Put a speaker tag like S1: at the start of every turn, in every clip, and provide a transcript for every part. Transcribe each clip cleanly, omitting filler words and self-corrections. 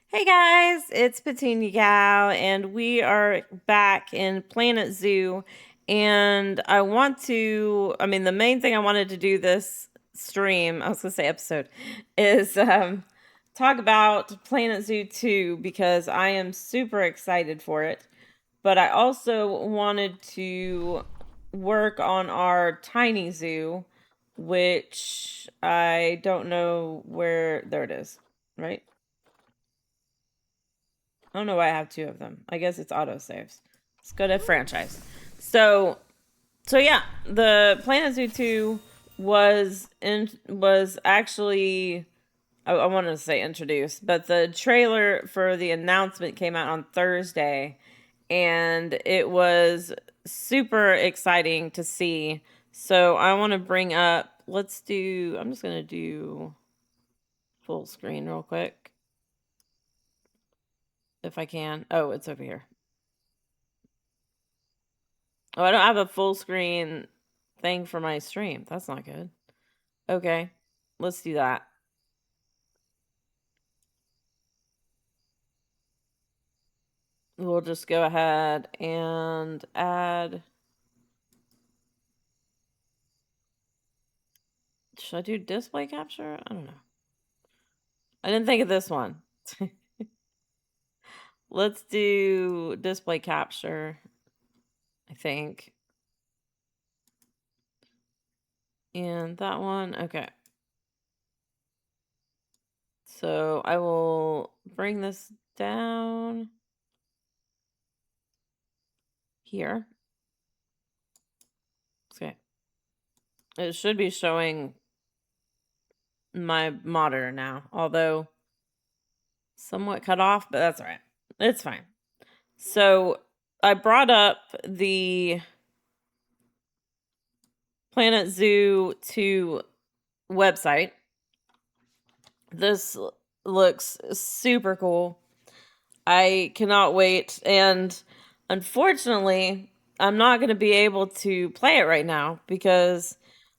S1: Hey guys, it's Petunia Gal, and we are back in Planet Zoo. And the main thing I wanted to do this stream, I was going to say episode, is talk about Planet Zoo 2 because I am super excited for it. But I also wanted to work on our tiny zoo, which I don't know where. There it is, right? I don't know why I have two of them. I guess it's autosaves. Let's go to franchise. So yeah, the Planet Zoo 2 was actually I wanted to say introduced, but the trailer for the announcement came out on Thursday, and it was super exciting to see. So I want to bring up. I'm just gonna do full screen real quick if I can. Oh, it's over here. Oh, I don't have a full screen thing for my stream. That's not good. Okay, let's do that. We'll just go ahead and add. Should I do display capture? I don't know. I didn't think of this one. Let's do display capture, I think. And that one, okay. So I will bring this down here. Okay. It should be showing my monitor now, although somewhat cut off, but that's all right. It's fine. So I brought up the Planet Zoo 2 website. This looks super cool. I cannot wait. And unfortunately, I'm not going to be able to play it right now because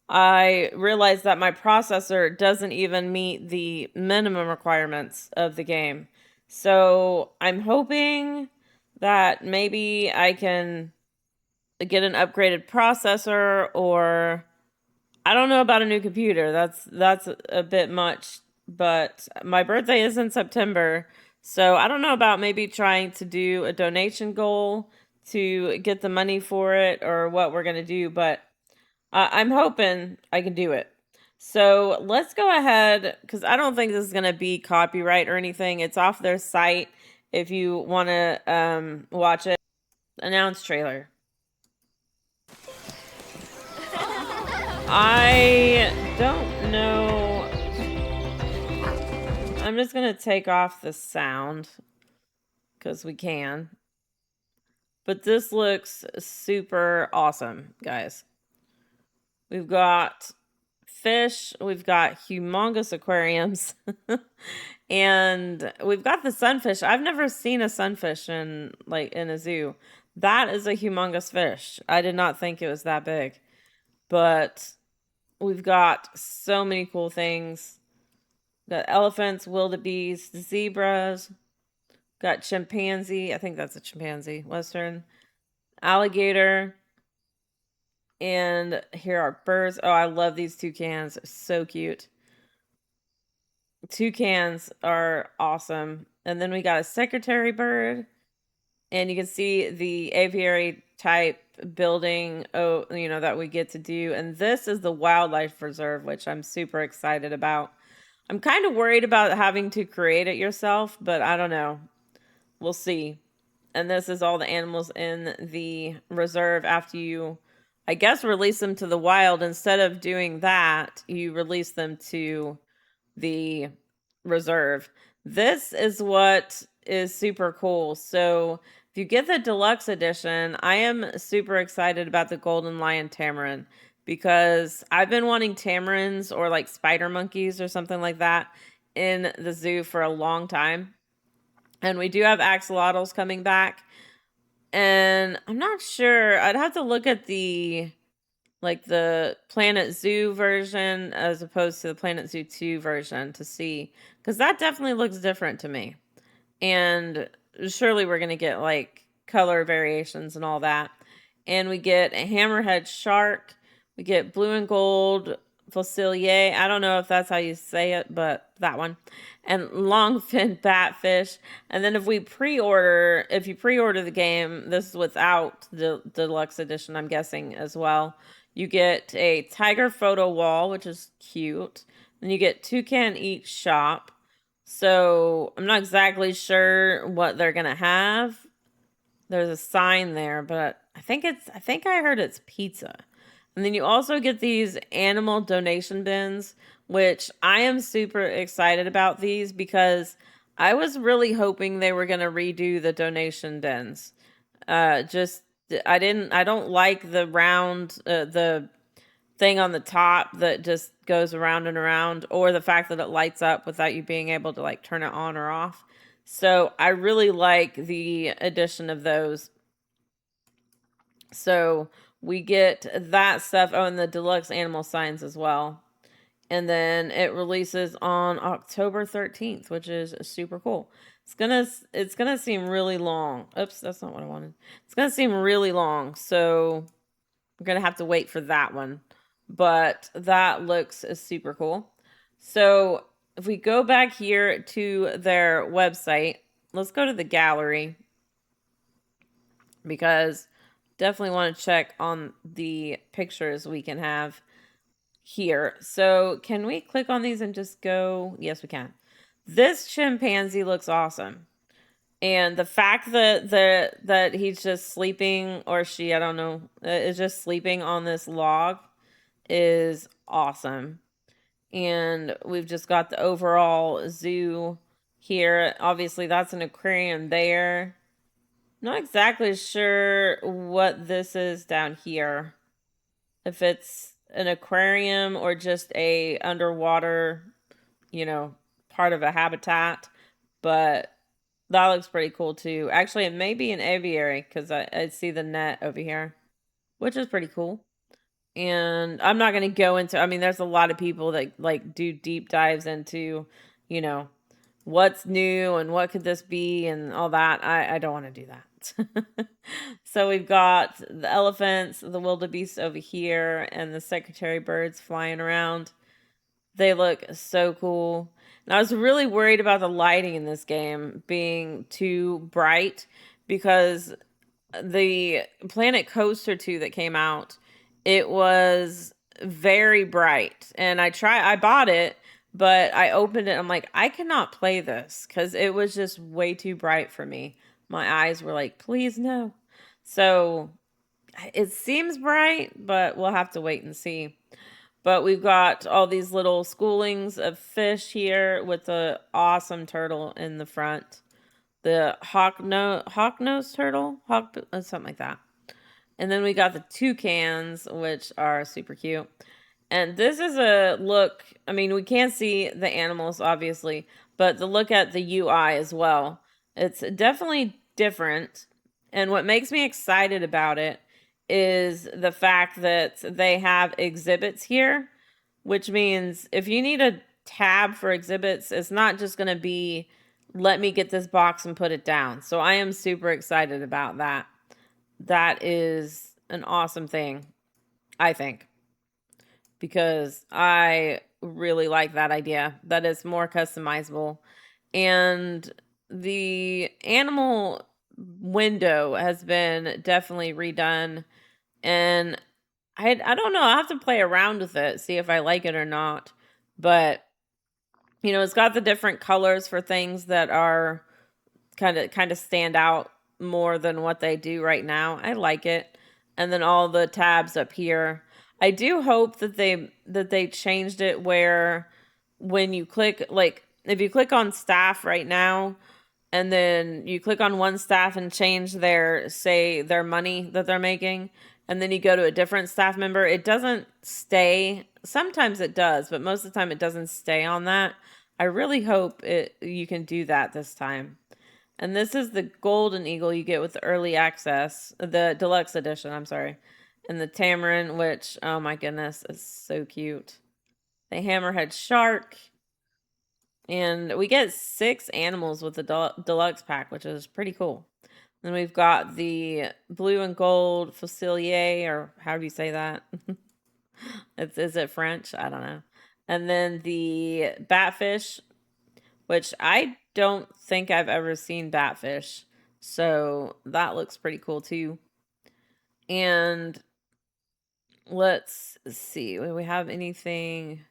S1: I realized that my processor doesn't even meet the minimum requirements of the game. So I'm hoping that maybe I can get an upgraded processor, or I don't know about a new computer. That's a bit much, but my birthday is in September, so I don't know about maybe trying to do a donation goal to get the money for it or what we're going to do, but I'm hoping I can do it. So let's go ahead, because I don't think this is going to be copyright or anything. It's off their site if you want to watch it. Announce trailer. I don't know. I'm just going to take off the sound because we can. But this looks super awesome, guys. We've got fish, we've got humongous aquariums, and we've got the sunfish. I've never seen a sunfish in a zoo. That is a humongous fish. I did not think it was that big. But we've got so many cool things. Got elephants, wildebeest, zebras, got chimpanzee. I think that's a chimpanzee. Western alligator. And here are birds. Oh, I love these toucans. They're so cute. Toucans are awesome. And then we got a secretary bird. And you can see the aviary type building, that we get to do. And this is the wildlife reserve, which I'm super excited about. I'm kind of worried about having to create it yourself, but I don't know. We'll see. And this is all the animals in the reserve after you, I guess, release them to the wild. Instead of doing that, you release them to the reserve. This is what is super cool. So if you get the deluxe edition, I am super excited about the golden lion tamarin because I've been wanting tamarins or like spider monkeys or something like that in the zoo for a long time. And we do have axolotls coming back. And I'm not sure. I'd have to look at the Planet Zoo version as opposed to the Planet Zoo 2 version to see, because that definitely looks different to me. and surely we're going to get like color variations and all that. And we get a hammerhead shark. We get blue and gold fossilier. I don't know if that's how you say it, but that one. And longfin batfish. And then if you pre-order the game, this is without the deluxe edition, I'm guessing as well. You get a tiger photo wall, which is cute. Then you get toucan eat shop. So I'm not exactly sure what they're gonna have. There's a sign there, but I think I heard it's pizza. And then you also get these animal donation bins, which I am super excited about these because I was really hoping they were gonna redo the donation bins. Just I don't like the round the thing on the top that just goes around and around, or the fact that it lights up without you being able to like turn it on or off. So I really like the addition of those. So we get that stuff. Oh, and the deluxe animal signs as well. And then it releases on October 13th, which is super cool. It's gonna seem really long. Oops, that's not what I wanted. It's gonna seem really long, so we're gonna have to wait for that one. But that looks super cool. So if we go back here to their website, let's go to the gallery because definitely want to check on the pictures we can have here. So can we click on these and just go? Yes, we can. This chimpanzee looks awesome. And the fact that he's just sleeping, or she, I don't know, is just sleeping on this log is awesome. And we've just got the overall zoo here. Obviously, that's an aquarium there. Not exactly sure what this is down here. If it's an aquarium or just a underwater, you know, part of a habitat. But that looks pretty cool too. Actually, it may be an aviary because I see the net over here, which is pretty cool. And I'm not going to go into, I mean, there's a lot of people that like do deep dives into, you know, what's new and what could this be and all that. I don't want to do that. So we've got the elephants, the wildebeest over here, and the secretary birds flying around. They look so cool. And I was really worried about the lighting in this game being too bright because the Planet Coaster 2 that came out, it was very bright. And I bought it, but I opened it. I'm like, I cannot play this because it was just way too bright for me. My eyes were like, please no. So it seems bright, but we'll have to wait and see. But we've got all these little schoolings of fish here with the awesome turtle in the front. The hawk nose turtle, something like that. And then we got the toucans, which are super cute. And this is a look. I mean, we can't see the animals obviously, but the look at the UI as well. It's definitely different. And what makes me excited about it is the fact that they have exhibits here, which means if you need a tab for exhibits, it's not just going to be let me get this box and put it down. So I am super excited about that. That is an awesome thing, I think, because I really like that idea that it's more customizable. And the animal window has been definitely redone. And I don't know, I'll have to play around with it, see if I like it or not. But you know, it's got the different colors for things that are kind of stand out more than what they do right now. I like it. And then all the tabs up here. I do hope that they changed it where when you click, like if you click on staff right now and then you click on one staff and change their money that they're making, and then you go to a different staff member, it doesn't stay. Sometimes it does, but most of the time it doesn't stay on that. I really hope you can do that this time. And this is the golden eagle you get with the early access, the deluxe edition, I'm sorry. And the tamarin, which, oh my goodness, is so cute. The hammerhead shark. And we get 6 animals with the deluxe pack, which is pretty cool. Then we've got the blue and gold Fusilier, or how do you say that? Is it French? I don't know. And then the batfish, which I don't think I've ever seen batfish. So that looks pretty cool too. And let's see. Do we have anything?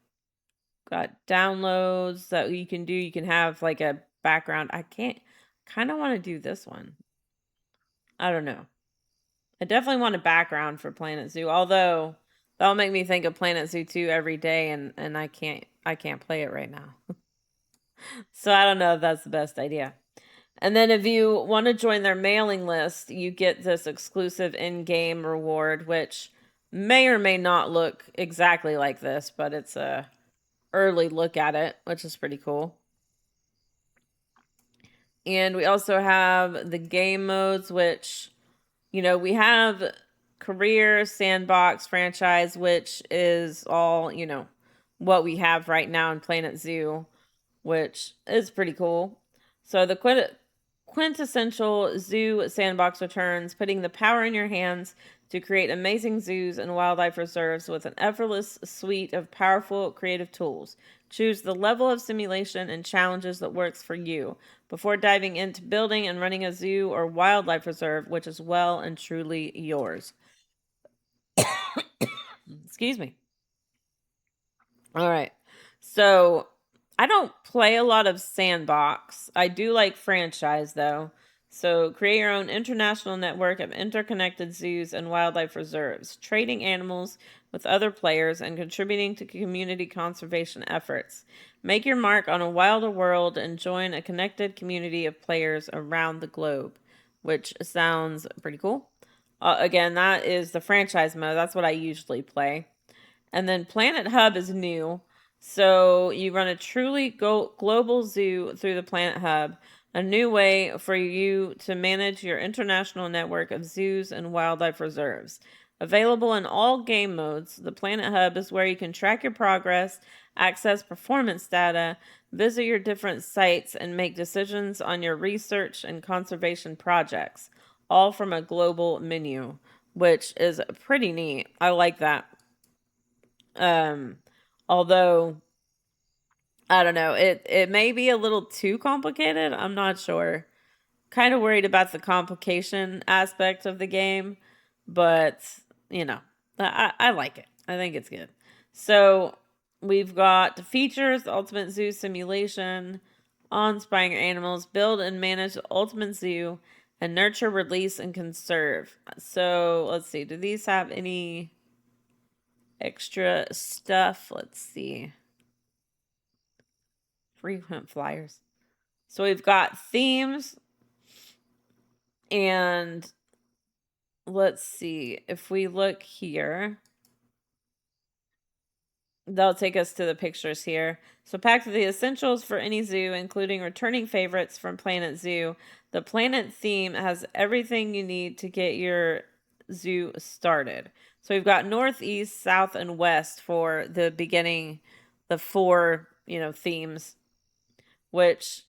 S1: Got downloads that you can do. You can have like a background. I can't kind of want to do this one. I don't know. I definitely want a background for Planet Zoo, although that'll make me think of Planet Zoo 2 every day and I can't play it right now. So I don't know if that's the best idea. And then if you want to join their mailing list, you get this exclusive in-game reward, which may or may not look exactly like this, but it's a early look at it, which is pretty cool. And we also have the game modes, which, we have career, sandbox, franchise, which is all, what we have right now in Planet Zoo, which is pretty cool. So the quintessential zoo sandbox returns, putting the power in your hands to create amazing zoos and wildlife reserves with an effortless suite of powerful creative tools. Choose the level of simulation and challenges that works for you before diving into building and running a zoo or wildlife reserve, which is well and truly yours. Excuse me. All right. So I don't play a lot of sandbox. I do like franchise though. So create your own international network of interconnected zoos and wildlife reserves, trading animals with other players and contributing to community conservation efforts. Make your mark on a wilder world and join a connected community of players around the globe, which sounds pretty cool. Again, that is the franchise mode. That's what I usually play. And then Planet Hub is new. So you run a truly global zoo through the Planet Hub, a new way for you to manage your international network of zoos and wildlife reserves. Available in all game modes, the Planet Hub is where you can track your progress, access performance data, visit your different sites, and make decisions on your research and conservation projects, all from a global menu, which is pretty neat. I like that. Um, although I don't know, it may be a little too complicated. I'm not sure. Kind of worried about the complication aspect of the game, but you know, I like it. I think it's good. So we've got features, Ultimate Zoo Simulation, awe-inspiring animals, build and manage the Ultimate Zoo, and nurture, release, and conserve. So let's see. Do these have any extra stuff? Let's see. Frequent flyers. So we've got themes, and let's see. If we look here, they'll take us to the pictures here. So packed with the essentials for any zoo, including returning favorites from Planet Zoo, the Planet theme has everything you need to get your zoo started. So we've got north, east, south, and west for the beginning, the 4, themes, which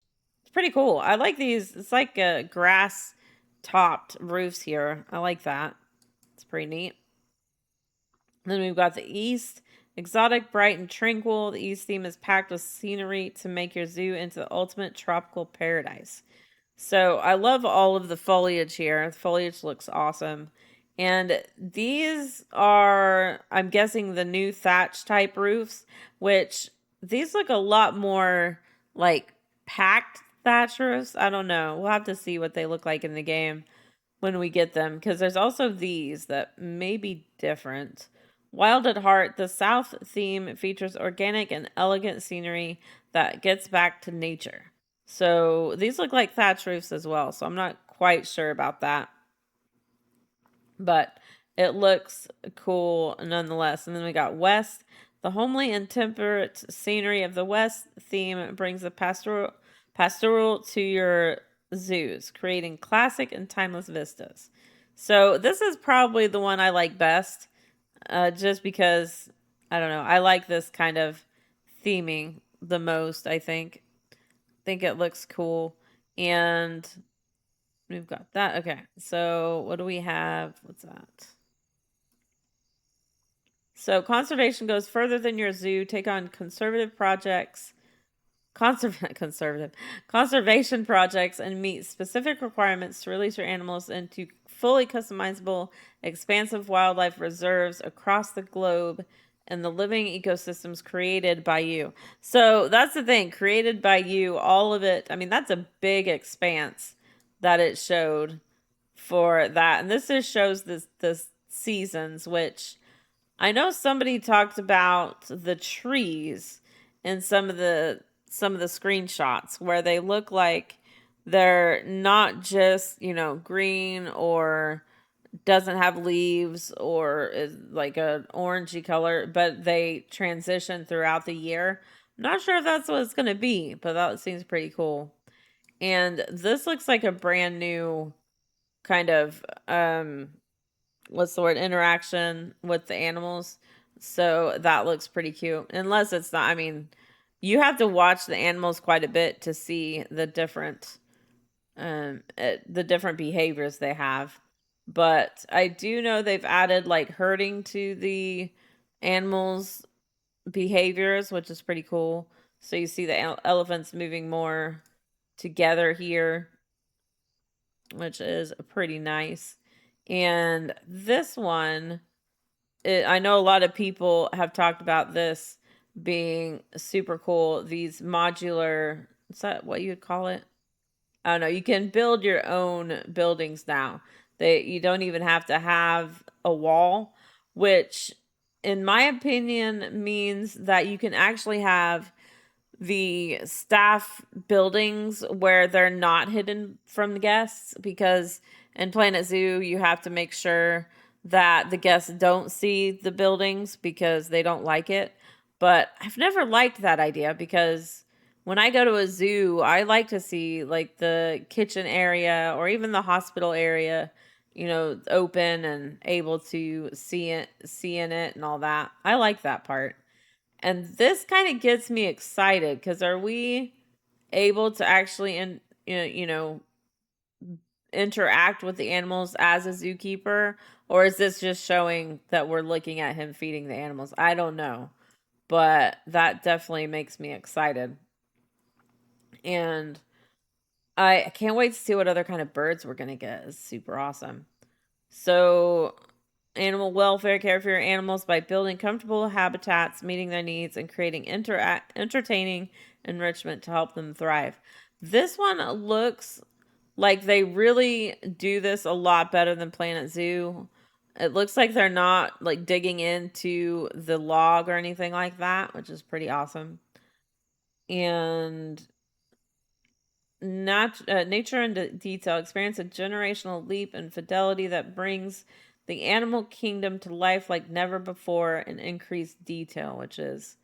S1: is pretty cool. I like these. It's like a grass topped roofs here. I like that. It's pretty neat. Then we've got the east. Exotic, bright, and tranquil. The east theme is packed with scenery to make your zoo into the ultimate tropical paradise. So I love all of the foliage here. The foliage looks awesome. And these are, I'm guessing, the new thatch type roofs, which these look a lot more like packed thatch roofs. I don't know. We'll have to see what they look like in the game when we get them, because there's also these that may be different. Wild at Heart, the South theme features organic and elegant scenery that gets back to nature. So these look like thatch roofs as well, so I'm not quite sure about that. But it looks cool nonetheless. And then we got West. The homely and temperate scenery of the West theme brings the pastoral to your zoos, creating classic and timeless vistas. So this is probably the one I like best, just because, I don't know, I like this kind of theming the most, I think. think it looks cool. And we've got that. Okay. So what do we have? What's that? So conservation goes further than your zoo. Take on conservative projects, conservative conservation projects, and meet specific requirements to release your animals into fully customizable, expansive wildlife reserves across the globe and the living ecosystems created by you. So that's the thing, created by you, all of it. I mean, that's a big expanse that it showed for that. And this just shows the seasons, which I know somebody talked about the trees in some of the screenshots where they look like they're not just, green or doesn't have leaves or is like a orangey color, but they transition throughout the year. I'm not sure if that's what it's going to be, but that seems pretty cool. And this looks like a brand new kind of what's the word, interaction with the animals. So that looks pretty cute. Unless it's not, I mean, you have to watch the animals quite a bit to see the different behaviors they have. But I do know they've added like herding to the animals behaviors, which is pretty cool. So you see the elephants moving more together here, which is pretty nice. And this one, I know a lot of people have talked about this being super cool. These modular, is that what you would call it? I don't know. You can build your own buildings now. You don't even have to have a wall, which in my opinion means that you can actually have the staff buildings where they're not hidden from the guests, because in Planet Zoo you have to make sure that the guests don't see the buildings because they don't like it. But I've never liked that idea, because when I go to a zoo, I like to see like the kitchen area or even the hospital area, open and able to see in it and all that. I like that part. And this kind of gets me excited, because are we able to actually interact with the animals as a zookeeper, or is this just showing that we're looking at him feeding the animals? I don't know, but that definitely makes me excited. And I can't wait to see what other kind of birds we're going to get. It's super awesome. So animal welfare, care for your animals by building comfortable habitats, meeting their needs, and creating entertaining enrichment to help them thrive. This one looks like they really do this a lot better than Planet Zoo. It looks like they're not like digging into the log or anything like that, which is pretty awesome. And nature and detail experience a generational leap in fidelity that brings the animal kingdom to life like never before in increased detail, which is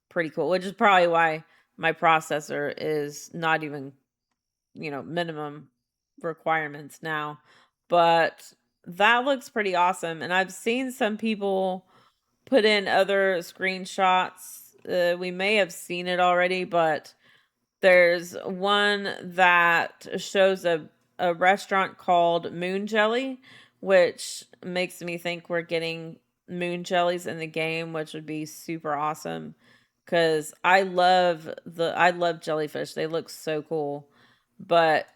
S1: pretty cool. Which is probably why my processor is not even, minimum requirements now. But that looks pretty awesome. And I've seen some people put in other screenshots. We may have seen it already, but there's one that shows a restaurant called Moon Jelly, which makes me think we're getting moon jellies in the game, which would be super awesome, cuz I love jellyfish. They look so cool. But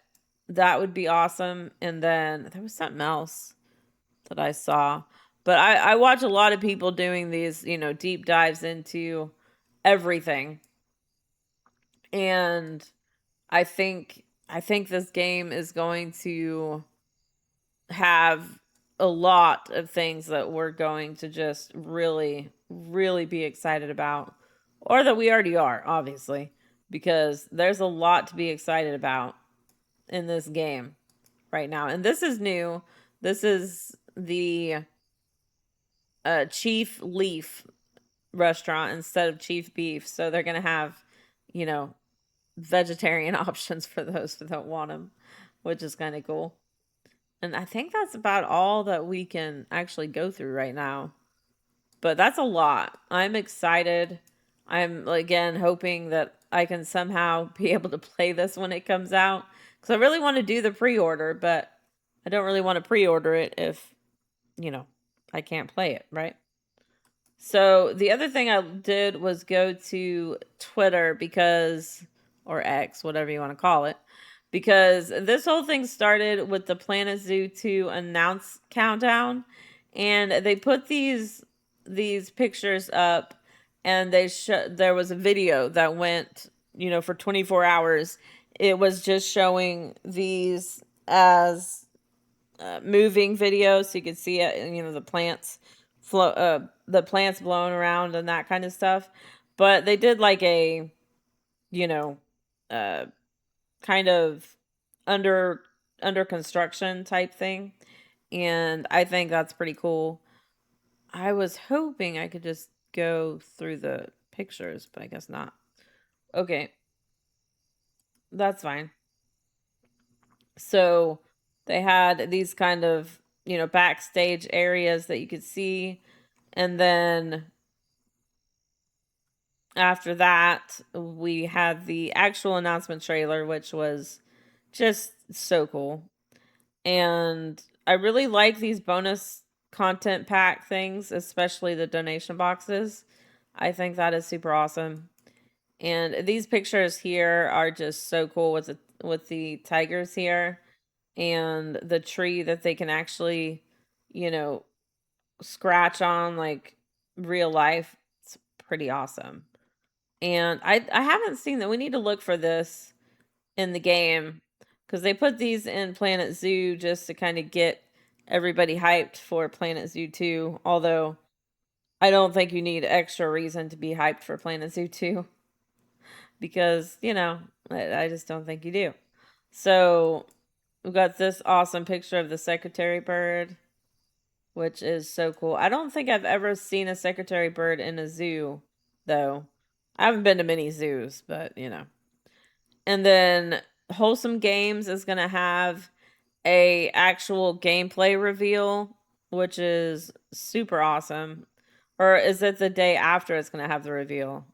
S1: that would be awesome. And then there was something else that I saw. But I watch a lot of people doing these, deep dives into everything. And I think this game is going to have a lot of things that we're going to just really, really be excited about, or that we already are, obviously, because there's a lot to be excited about in this game right now. And this is new. This is the Chief Leaf restaurant instead of Chief Beef. So they're going to have, you know, vegetarian options for those who don't want them, which is kind of cool. And I think that's about all that we can actually go through right now. But that's a lot. I'm excited. I'm again hoping that I can somehow be able to play this when it comes out. Because I really want to do the pre-order, but I don't really want to pre-order it if, you know, I can't play it, right? So the other thing I did was go to Twitter because, or X, whatever you want to call it, because this whole thing started with the Planet Zoo 2 announce countdown, and they put these pictures up, and there was a video that went, for 24 hours. It was just showing these as moving videos, so you could see it, the plants the plants blowing around and that kind of stuff. But they did like a, you know, uh, kind of under under construction type thing, and I think that's pretty cool. I was hoping I could just go through the pictures, but I guess not. Okay, that's fine. So they had these kind of, backstage areas that you could see. And then after that, we had the actual announcement trailer, which was just so cool. And I really like these bonus content pack things, especially the donation boxes. I think that is super awesome. And these pictures here are just so cool with the tigers here and the tree that they can actually, you know, scratch on like real life. It's pretty awesome. And I haven't seen that. We need to look for this in the game because they put these in Planet Zoo just to kind of get everybody hyped for Planet Zoo 2. Although I don't think you need extra reason to be hyped for Planet Zoo 2 because, I just don't think you do. So we've got this awesome picture of the secretary bird, which is so cool. I don't think I've ever seen a secretary bird in a zoo, though. I haven't been to many zoos, but And then Wholesome Games is going to have a actual gameplay reveal, which is super awesome. Or is it the day after it's going to have the reveal?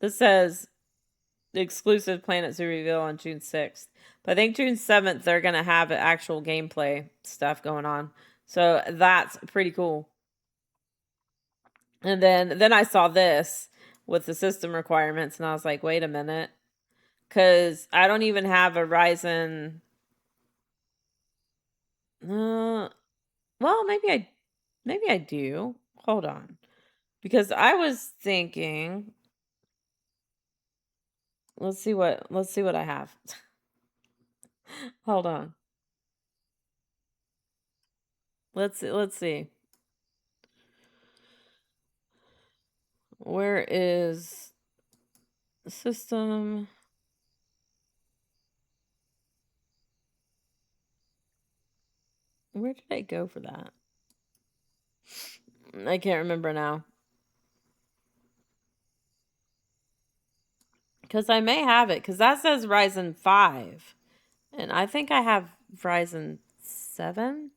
S1: This says the exclusive Planet Zoo reveal on June 6th. But I think June 7th they're going to have actual gameplay stuff going on. So that's pretty cool. And then I saw this with the system requirements and I was like, "Wait a minute, cuz I don't even have a Ryzen well, maybe I do. Hold on. Because I was thinking, let's see what I have. Hold on. Let's see. Where is system? Where did I go for that? I can't remember now. Because I may have it. Because that says Ryzen 5. And I think I have Ryzen 7.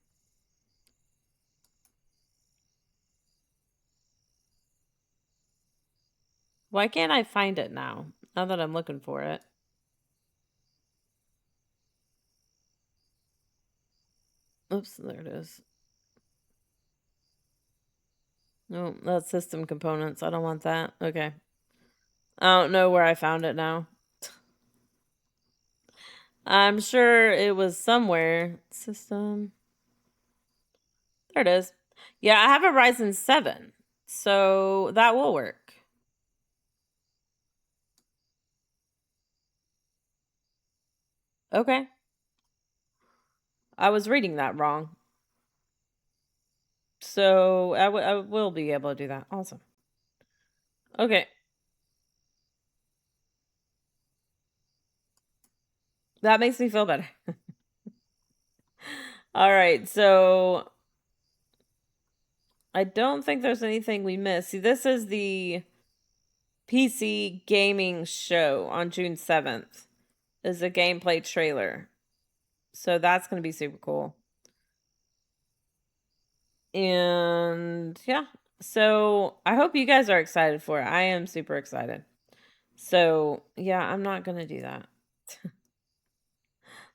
S1: Why can't I find it now? Now that I'm looking for it. Oops, there it is. No, that's system components. I don't want that. Okay. I don't know where I found it now. I'm sure it was somewhere. System. There it is. Yeah, I have a Ryzen 7. So that will work. Okay. I was reading that wrong. So I will be able to do that. Awesome. Okay. That makes me feel better. All right. So I don't think there's anything we missed. See, this is the PC gaming show on June 7th. Is a gameplay trailer. So that's going to be super cool. And yeah. So I hope you guys are excited for it. I am super excited. So, yeah, I'm not going to do that.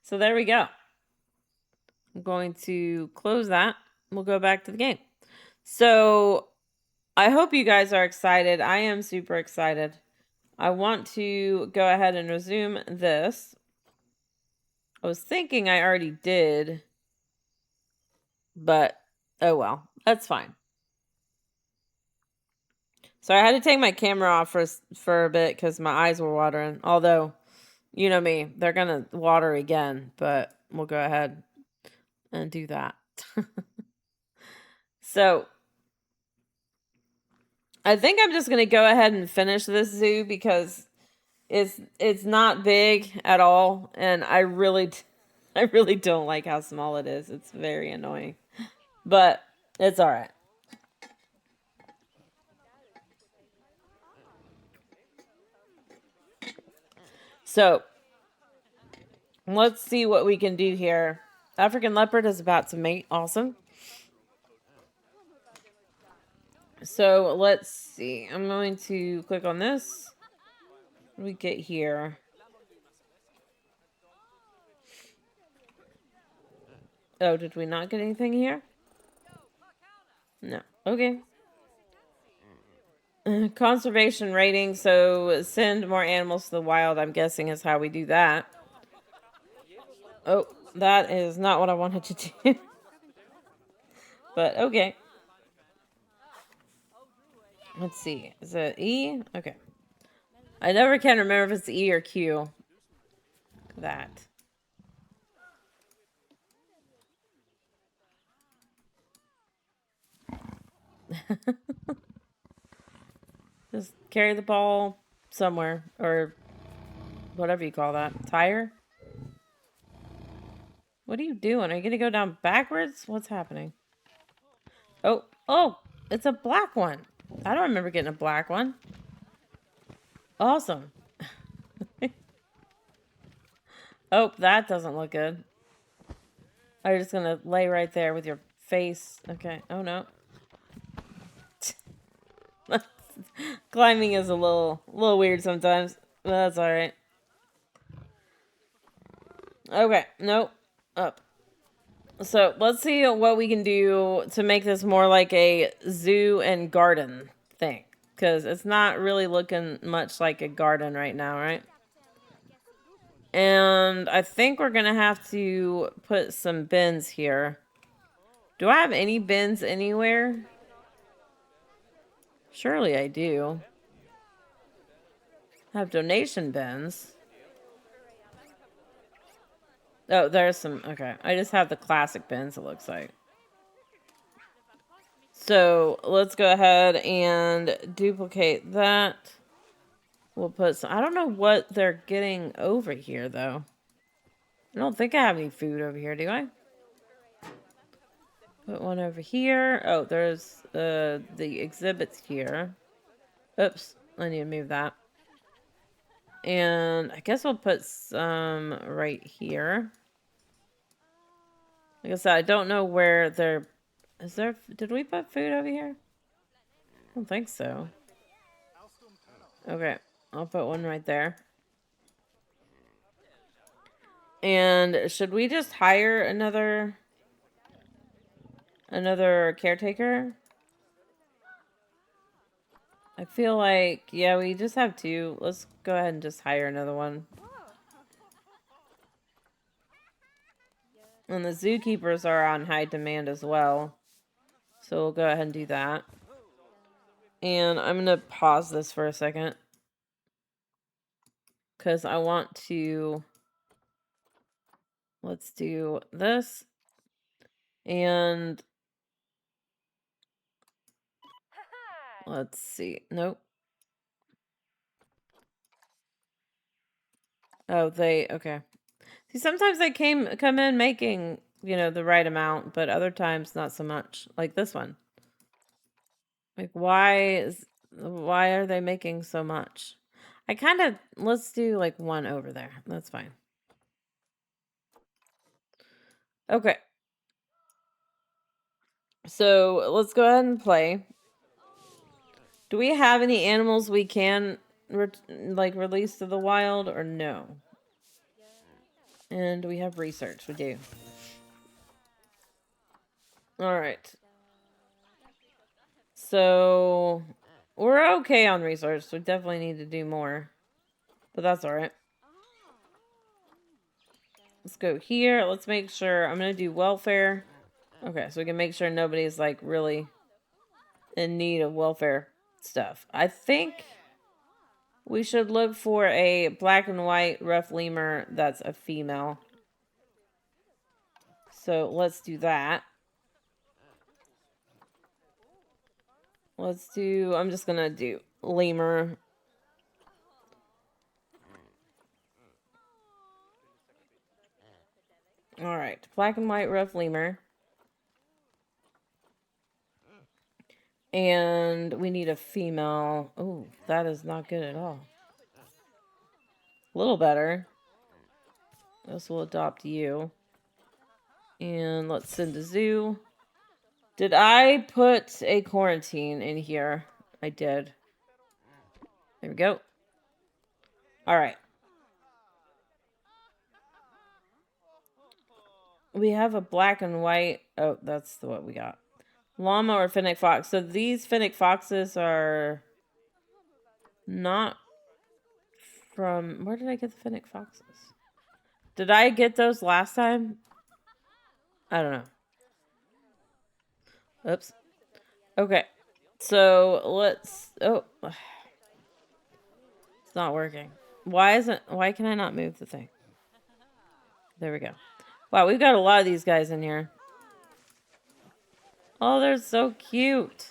S1: So there we go. I'm going to close that. We'll go back to the game. So, I hope you guys are excited. I am super excited. I want to go ahead and resume this. I was thinking I already did, but oh well, that's fine. So I had to take my camera off for a bit because my eyes were watering. Although, you know me, they're gonna water again, but we'll go ahead and do that. So I think I'm just gonna go ahead and finish this zoo because it's not big at all, and I really don't like how small it is. It's very annoying, but it's all right. So let's see what we can do here. African leopard is about to mate. Awesome. So let's see. I'm going to click on this. What do we get here? Oh, did we not get anything here? No. Okay. Conservation rating. So send more animals to the wild, I'm guessing is how we do that. Oh, that is not what I wanted to do. But okay. Let's see. Is it E? Okay. I never can remember if it's E or Q. That. Just carry the ball somewhere. Or whatever you call that. Tire? What are you doing? Are you going to go down backwards? What's happening? Oh, oh, it's a black one. I don't remember getting a black one. Awesome. Oh, that doesn't look good. Are you just going to lay right there with your face? Okay. Oh, no. Climbing is a little weird sometimes. But that's all right. Okay. Nope. Up. So let's see what we can do to make this more like a zoo and garden thing. Because it's not really looking much like a garden right now, right? And I think we're going to have to put some bins here. Do I have any bins anywhere? Surely I do. I have donation bins. Oh, there's some. Okay. I just have the classic bins, it looks like. So let's go ahead and duplicate that. We'll put some. I don't know what they're getting over here, though. I don't think I have any food over here, do I? Put one over here. Oh, there's the exhibits here. Oops. I need to move that. And I guess we'll put some right here. Like I said, I don't know where they're... Is there... Did we put food over here? I don't think so. Okay. I'll put one right there. And should we just hire another caretaker? I feel like, yeah, we just have two. Let's go ahead and just hire another one. And the zookeepers are on high demand as well. So we'll go ahead and do that. And I'm going to pause this for a second. Because I want to... Let's do this. And... Let's see. Nope. Oh, okay. See, sometimes they come in making, the right amount, but other times not so much. Like this one. Like, why are they making so much? Let's do like one over there. That's fine. Okay. So let's go ahead and play. Do we have any animals we can like released to the wild or no? And we have research. We do. All right. So we're okay on research. We definitely need to do more, but that's all right. Let's go here. Let's make sure. I'm gonna do welfare. Okay, so we can make sure nobody's like really in need of welfare stuff. I think we should look for a black and white rough lemur that's a female. So let's do that. Let's do, I'm just gonna do lemur. Alright, black and white rough lemur. And we need a female. Oh, that is not good at all. A little better. This will adopt you. And let's send to zoo. Did I put a quarantine in here? I did. There we go. Alright. We have a black and white. Oh, that's what we got. Llama or fennec fox. So these fennec foxes are not from... Where did I get the fennec foxes? Did I get those last time? I don't know. Oops. Okay. So let's... Oh. It's not working. Why can I not move the thing? There we go. Wow, we've got a lot of these guys in here. Oh, they're so cute.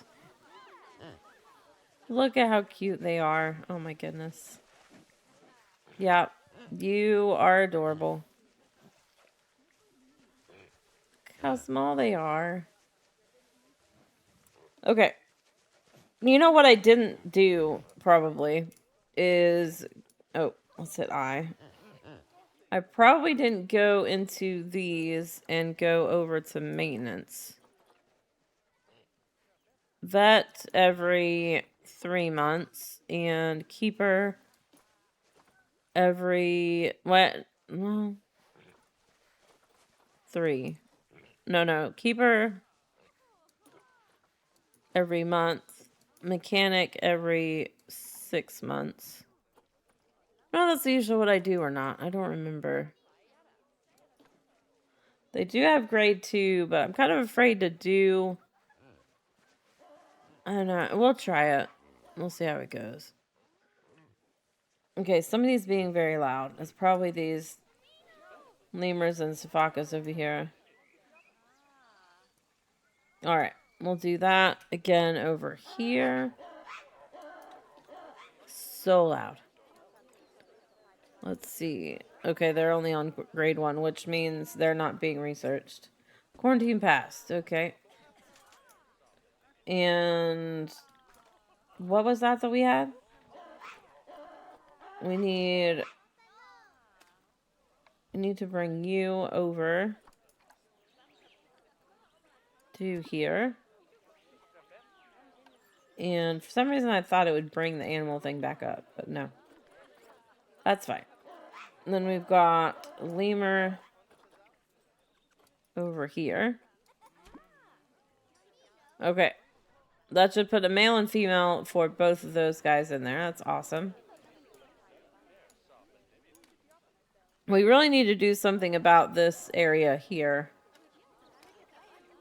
S1: Look at how cute they are. Oh my goodness. Yeah, you are adorable. Look how small they are. Okay. You know what I didn't do, probably, is... Oh, let's hit I. I probably didn't go into these and go over to maintenance. Vet every 3 months and keeper every what? Well, 3. No, keeper every month, mechanic every 6 months. No, that's usually what I do or not. I don't remember. They do have grade 2, but I'm kind of afraid to do... I don't know. We'll try it. We'll see how it goes. Okay, somebody's being very loud. It's probably these lemurs and sophakas over here. Alright, we'll do that again over here. So loud. Let's see. Okay, they're only on grade 1, which means they're not being researched. Quarantine passed. Okay. And what was that we had? We need to bring you over to here. And for some reason I thought it would bring the animal thing back up, but no. That's fine. And then we've got lemur over here. Okay. That should put a male and female for both of those guys in there. That's awesome. We really need to do something about this area here.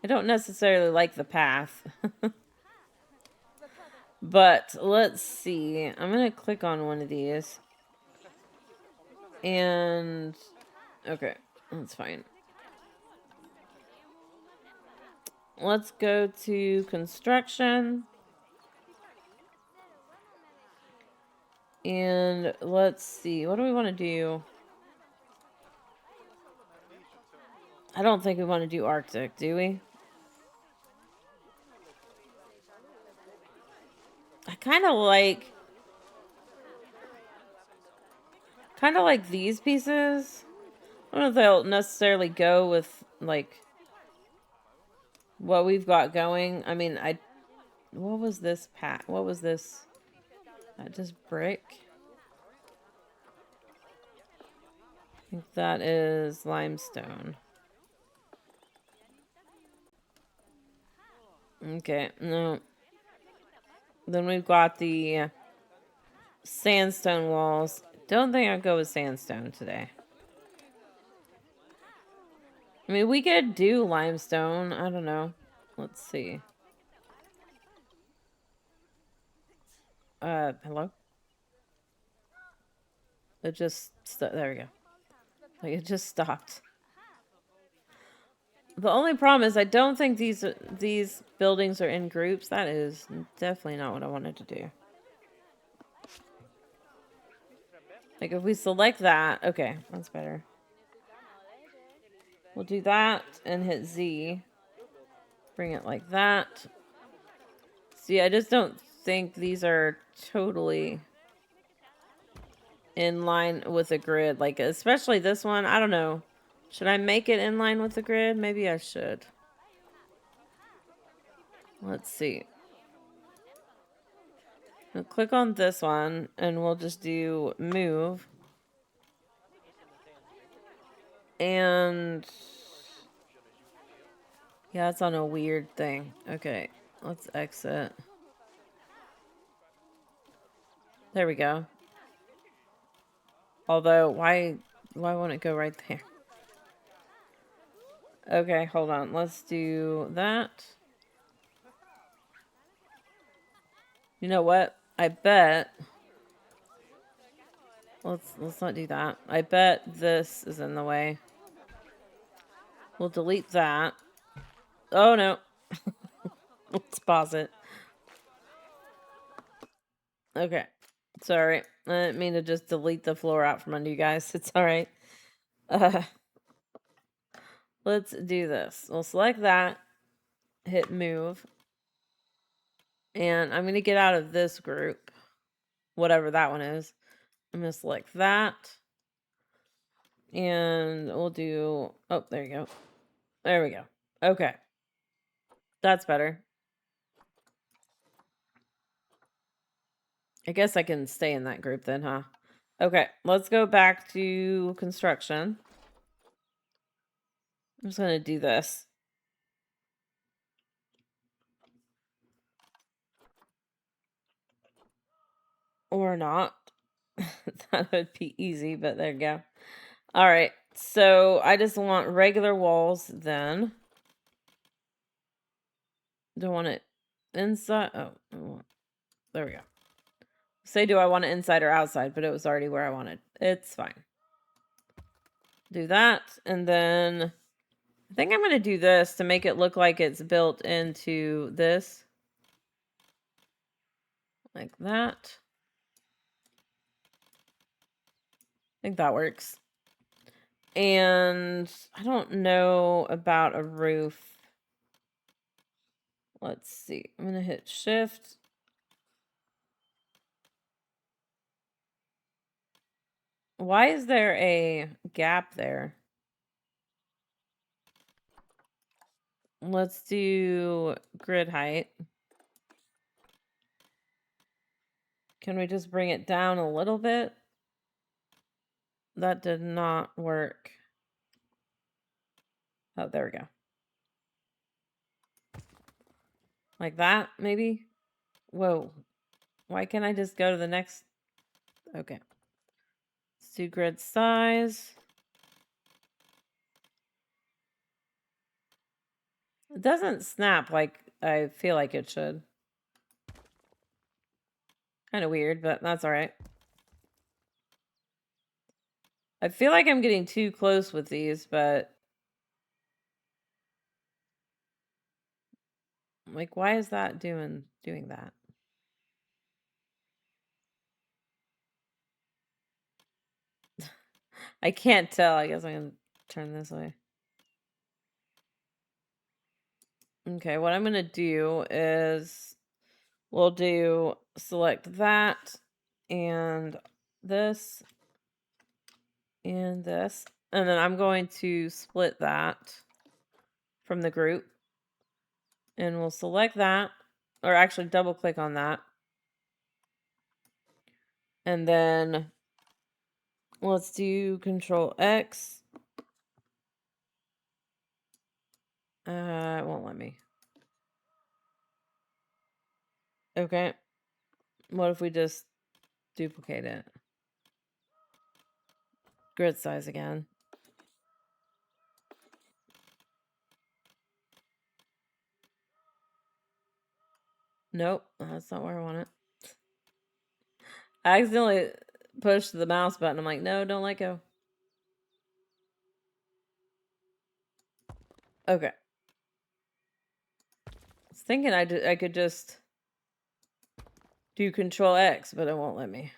S1: I don't necessarily like the path. But let's see. I'm going to click on one of these. And... Okay, that's fine. Let's go to construction. And let's see. What do we want to do? I don't think we want to do Arctic, do we? I kind of like these pieces. I don't know if they'll necessarily go with, like, what we've got going. I mean, what was this pack? What was this? Just brick? I think that is limestone. Okay, no. Then we've got the sandstone walls. Don't think I'd go with sandstone today. I mean, we could do limestone. I don't know. Let's see. Hello? It just... there we go. Like, it just stopped. The only problem is I don't think these buildings are in groups. That is definitely not what I wanted to do. Like, if we select that... Okay, that's better. We'll do that and hit Z. Bring it like that. See, I just don't think these are totally in line with the grid. Like, especially this one. I don't know. Should I make it in line with the grid? Maybe I should. Let's see. We'll click on this one, and we'll just do move. And... yeah, it's on a weird thing. Okay, let's exit. There we go. Although, why won't it go right there? Okay, hold on. Let's do that. You know what? I bet... Let's not do that. I bet this is in the way. We'll delete that. Oh, no. Let's pause it. Okay. Sorry. I didn't mean to just delete the floor out from under you guys. It's alright. Let's do this. We'll select that. Hit move. And I'm going to get out of this group. Whatever that one is. I'm going to select that. And we'll do... oh, there you go. There we go. Okay. That's better. I guess I can stay in that group then, huh? Okay, let's go back to construction. I'm just going to do this. Or not. That would be easy, but there you go. All right, so I just want regular walls then. Don't want it inside. Oh, there we go. Say, do I want it inside or outside? But it was already where I wanted. It's fine. Do that, and then I think I'm going to do this to make it look like it's built into this. Like that. I think that works. And I don't know about a roof. Let's see. I'm going to hit shift. Why is there a gap there? Let's do grid height. Can we just bring it down a little bit? That did not work. Oh, there we go. Like that, maybe? Whoa. Why can't I just go to the next? Okay. Let's do grid size. It doesn't snap like I feel like it should. Kind of weird, but that's all right. I feel like I'm getting too close with these, but... like, why is that doing that? I can't tell. I guess I'm going to turn this way. Okay, what I'm going to do is we'll do select that and this and this. And then I'm going to split that from the group. And we'll select that, or actually double click on that. And then Let's do Control X. It won't let me. Okay. What if we just duplicate it? Grid size again. Nope, that's not where I want it. I accidentally pushed the mouse button. I'm like, no, don't let go. Okay. I was thinking I could just do Control X, but it won't let me.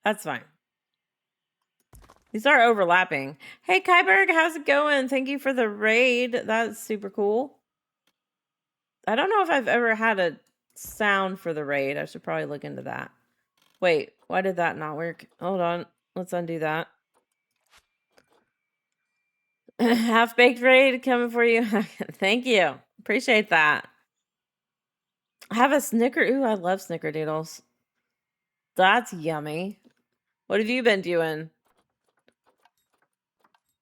S1: That's fine. These are overlapping. Hey, Kyberg, how's it going? Thank you for the raid. That's super cool. I don't know if I've ever had a sound for the raid. I should probably look into that. Wait, why did that not work? Hold on. Let's undo that. Half-baked raid coming for you. Thank you. Appreciate that. I have a Snicker. Ooh, I love Snickerdoodles. That's yummy. What have you been doing?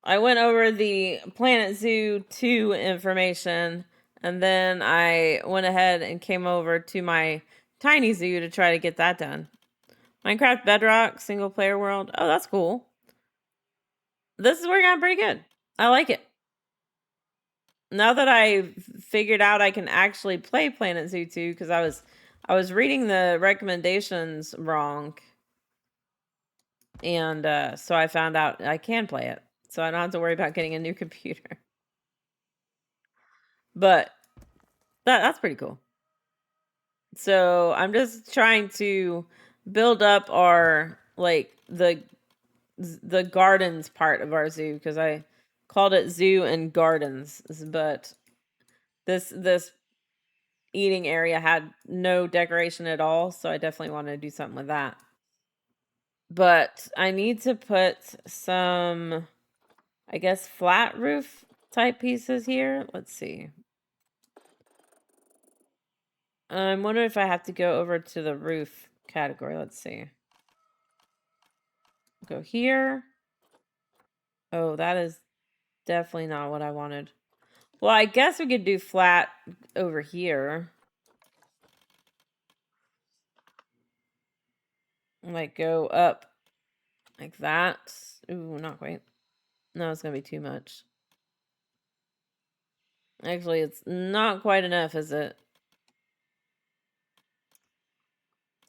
S1: I went over the Planet Zoo 2 information, and then I went ahead and came over to my tiny zoo to try to get that done. Minecraft Bedrock, single player world. Oh, that's cool. This is working out pretty good. I like it. Now that I figured out I can actually play Planet Zoo 2, because I was reading the recommendations wrong. And so I found out I can play it. So I don't have to worry about getting a new computer. But that's pretty cool. So I'm just trying to build up our the gardens part of our zoo, because I called it zoo and gardens, but this eating area had no decoration at all, so I definitely want to do something with that. But I need to put some, I guess, flat roof type pieces here. Let's see. I'm wondering if I have to go over to the roof category. Let's see. Go here. Oh, that is definitely not what I wanted. Well, I guess we could do flat over here. Like go up like that. Ooh, not quite. No, it's going to be too much. Actually, it's not quite enough, is it?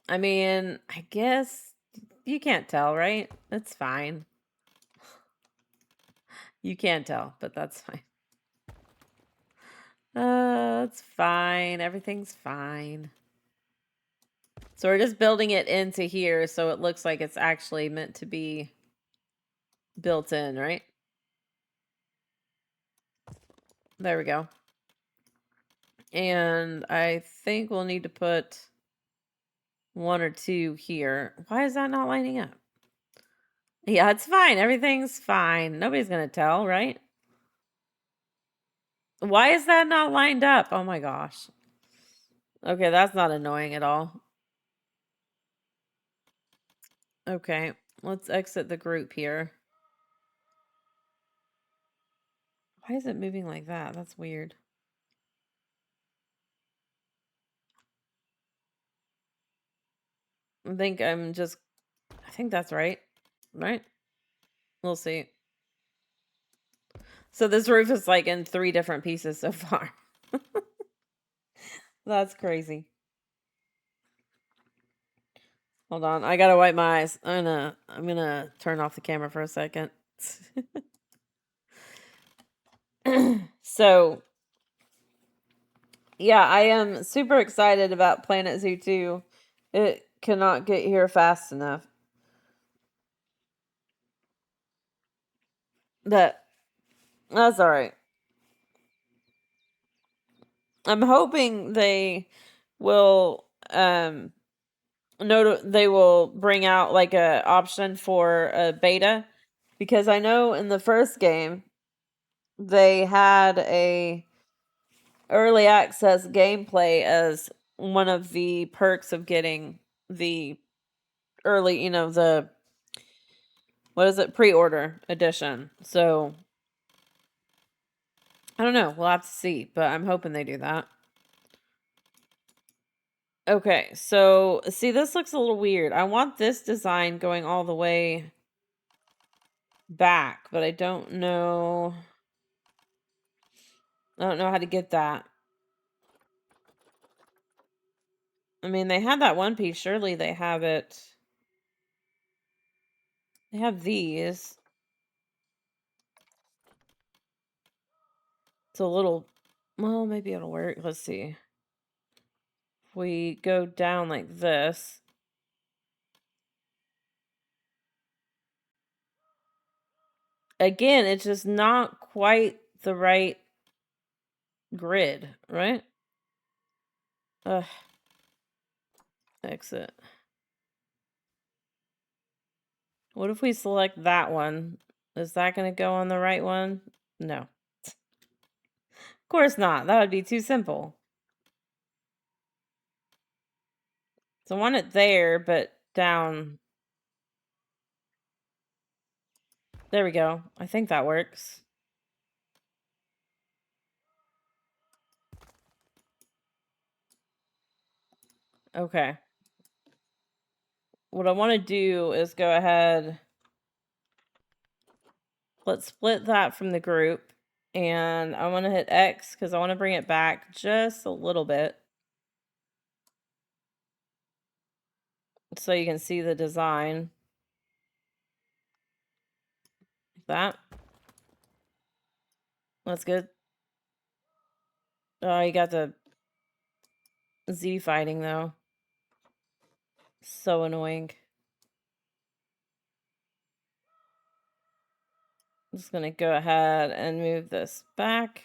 S1: I mean, I guess you can't tell, right? That's fine. You can't tell, but that's fine. It's fine. Everything's fine. So we're just building it into here so it looks like it's actually meant to be built in, right? There we go. And I think we'll need to put 1 or 2 here. Why is that not lining up? Yeah, it's fine. Everything's fine. Nobody's going to tell, right? Why is that not lined up? Oh my gosh. Okay, that's not annoying at all. Okay, let's exit the group here. Why is it moving like that? That's weird. I think that's right. Right? We'll see. So this roof is like in 3 different pieces so far. That's crazy. Hold on, I gotta wipe my eyes. I'm gonna turn off the camera for a second. So yeah, I am super excited about Planet Zoo 2. It cannot get here fast enough. That's all right. I'm hoping they will they will bring out like a option for a beta, because I know in the first game they had a early access gameplay as one of the perks of getting the early, you know, the, what is it, pre-order edition. So I don't know. We'll have to see, but I'm hoping they do that. Okay, so see, this looks a little weird. I want this design going all the way back, but I don't know. I don't know how to get that. I mean, they had that one piece. Surely they have it. They have these. It's a little, well, maybe it'll work. Let's see. If we go down like this. Again, it's just not quite the right grid, right? Ugh. Exit. What if we select that one? Is that going to go on the right one? No. Of course not. That would be too simple. So I want it there, but down. There we go. I think that works. Okay. What I want to do is go ahead. Let's split that from the group. And I want to hit X because I want to bring it back just a little bit. So you can see the design. That. That's good. Oh, you got the Z fighting though. So annoying. I'm just going to go ahead and move this back.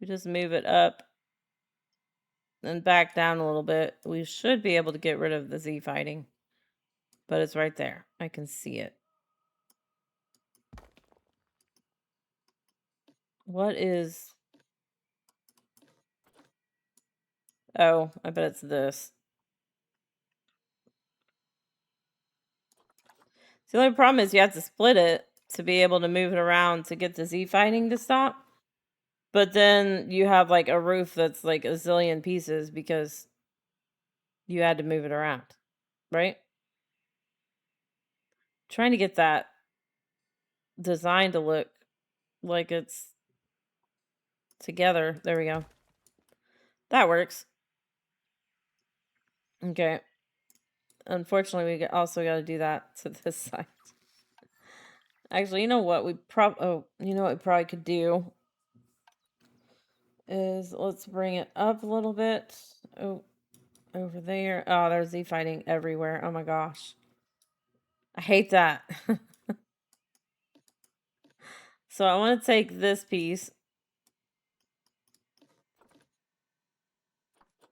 S1: We just move it up and back down a little bit. We should be able to get rid of the Z fighting. But it's right there. I can see it. What is... Oh, I bet it's this. The only problem is you have to split it to be able to move it around to get the Z fighting to stop. But then you have like a roof that's like a zillion pieces because you had to move it around, right? Trying to get that design to look like it's together. There we go. That works. Okay. Unfortunately, we also got to do that to this side. Actually, you know what? You know what we probably could do is let's bring it up a little bit. Oh, over there. Oh, there's Z fighting everywhere. Oh my gosh. I hate that. So I want to take this piece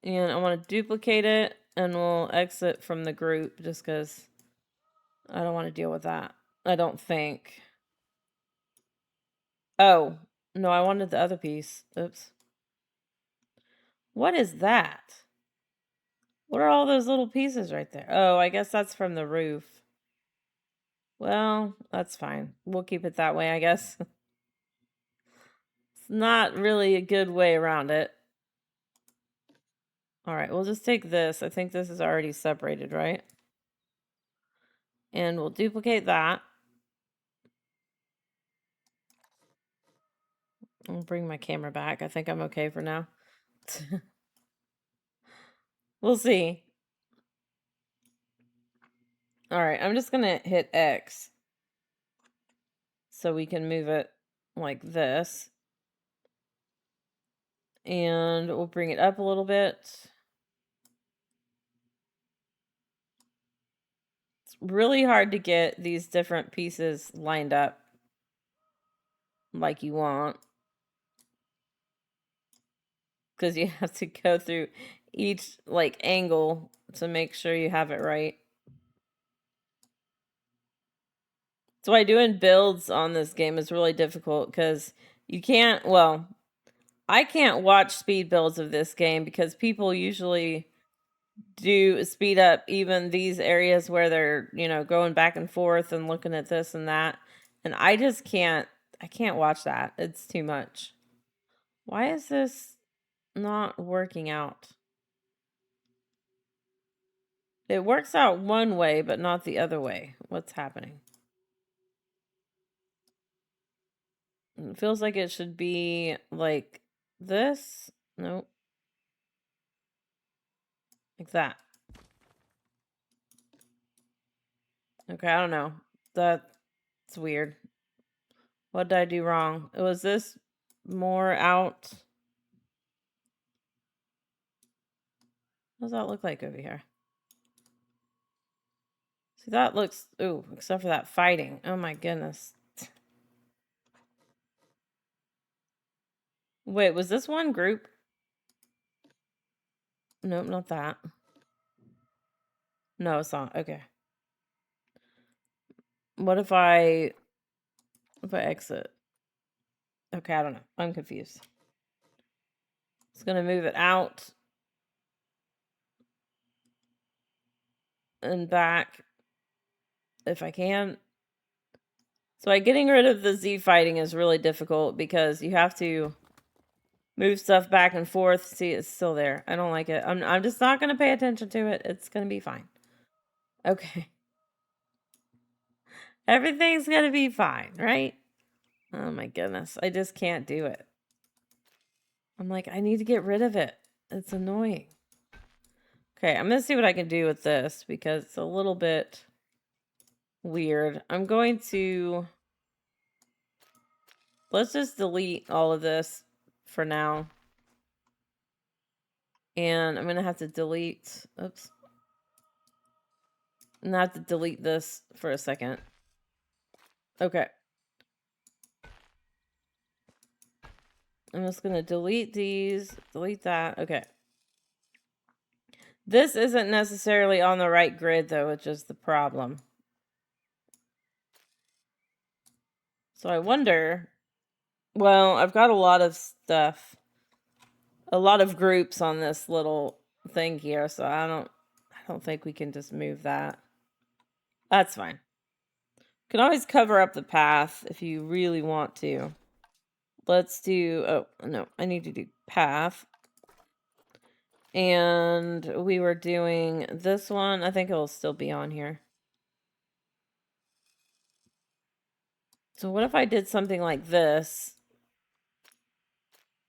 S1: and I want to duplicate it and we'll exit from the group just because I don't want to deal with that. I don't think. Oh, no, I wanted the other piece. Oops. What is that? What are all those little pieces right there? Oh, I guess that's from the roof. Well, that's fine. We'll keep it that way, I guess. It's not really a good way around it. All right, we'll just take this. I think this is already separated, right? And we'll duplicate that. I'll bring my camera back. I think I'm okay for now. We'll see. All right, I'm just going to hit X so we can move it like this. And we'll bring it up a little bit. It's really hard to get these different pieces lined up like you want, because you have to go through each like angle to make sure you have it right. So why doing builds on this game is really difficult because you can't, well, I can't watch speed builds of this game because people usually do speed up even these areas where they're, going back and forth and looking at this and that. And I just can't watch that. It's too much. Why is this not working out? It works out one way, but not the other way. What's happening? It feels like it should be like this. Nope. Like that. Okay, I don't know. That's weird. What did I do wrong? Was this more out? What does that look like over here? See, that looks... Ooh, except for that fighting. Oh my goodness. Wait, was this one group? Nope, not that. No, it's not. Okay. What if I exit? Okay, I don't know. I'm confused. It's gonna move it out and back if I can. So getting rid of the Z fighting is really difficult because you have to move stuff back and forth. See, it's still there. I don't like it. I'm just not gonna pay attention to it. It's gonna be fine. Okay. Everything's gonna be fine, right? Oh my goodness. I just can't do it. I'm like, I need to get rid of it. It's annoying. Okay, I'm gonna see what I can do with this because it's a little bit weird. I'm going to... Let's just delete all of this for now. And I'm going to have to delete... Oops. I'm going to have to delete this for a second. Okay. I'm just going to delete these. Delete that. Okay. This isn't necessarily on the right grid, though, which is the problem. So I wonder... Well, I've got a lot of stuff. A lot of groups on this little thing here, so I don't think we can just move that. That's fine. You can always cover up the path if you really want to. Let's do... Oh, no. I need to do path. And we were doing this one. I think it'll still be on here. So what if I did something like this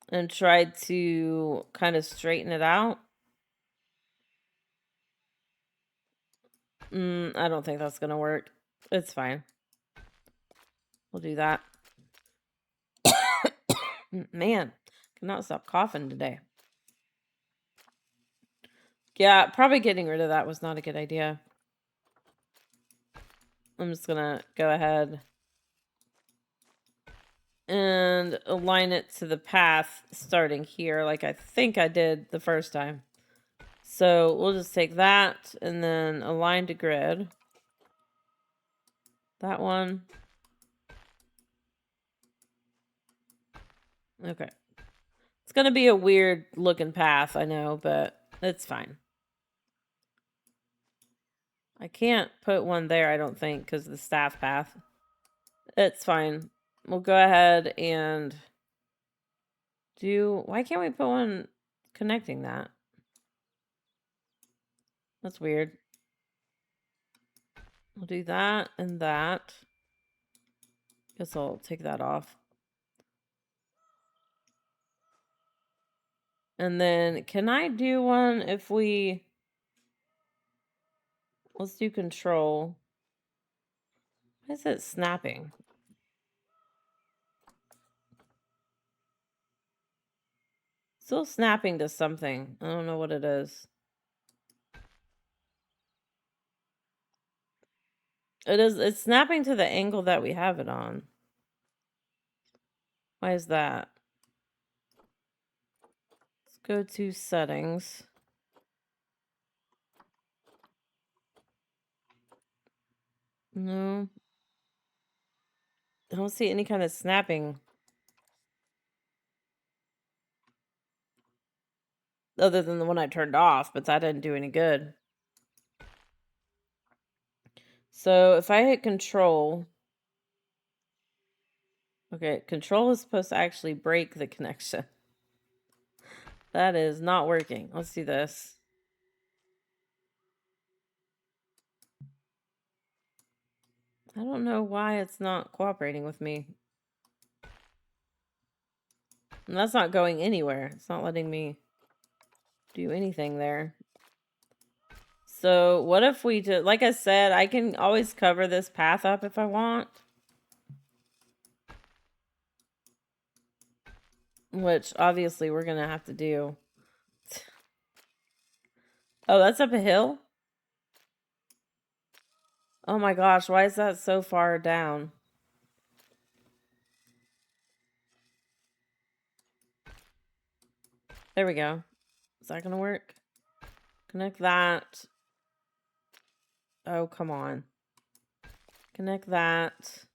S1: and tried to kind of straighten it out? I don't think that's going to work. It's fine. We'll do that. Man, cannot stop coughing today. Yeah, probably getting rid of that was not a good idea. I'm just going to go ahead and align it to the path starting here like I think I did the first time. So we'll just take that and then align to grid. That one. Okay. It's going to be a weird looking path, I know, but it's fine. I can't put one there, I don't think, because of the staff path. It's fine. We'll go ahead and do... Why can't we put one connecting that? That's weird. We'll do that and that. Guess I'll take that off. And then, can I do one if we... Let's do control. Why is it snapping? Still snapping to something. I don't know what it is. It's snapping to the angle that we have it on. Why is that? Let's go to settings. No. I don't see any kind of snapping. Other than the one I turned off, but that didn't do any good. So if I hit control... Okay, control is supposed to actually break the connection. That is not working. Let's do this. I don't know why it's not cooperating with me. And that's not going anywhere. It's not letting me do anything there. So what if we do, like I said, I can always cover this path up if I want. Which obviously we're going to have to do. Oh, that's up a hill? Oh my gosh, why is that so far down? There we go. Is that going to work? Connect that. Oh, come on. Connect that.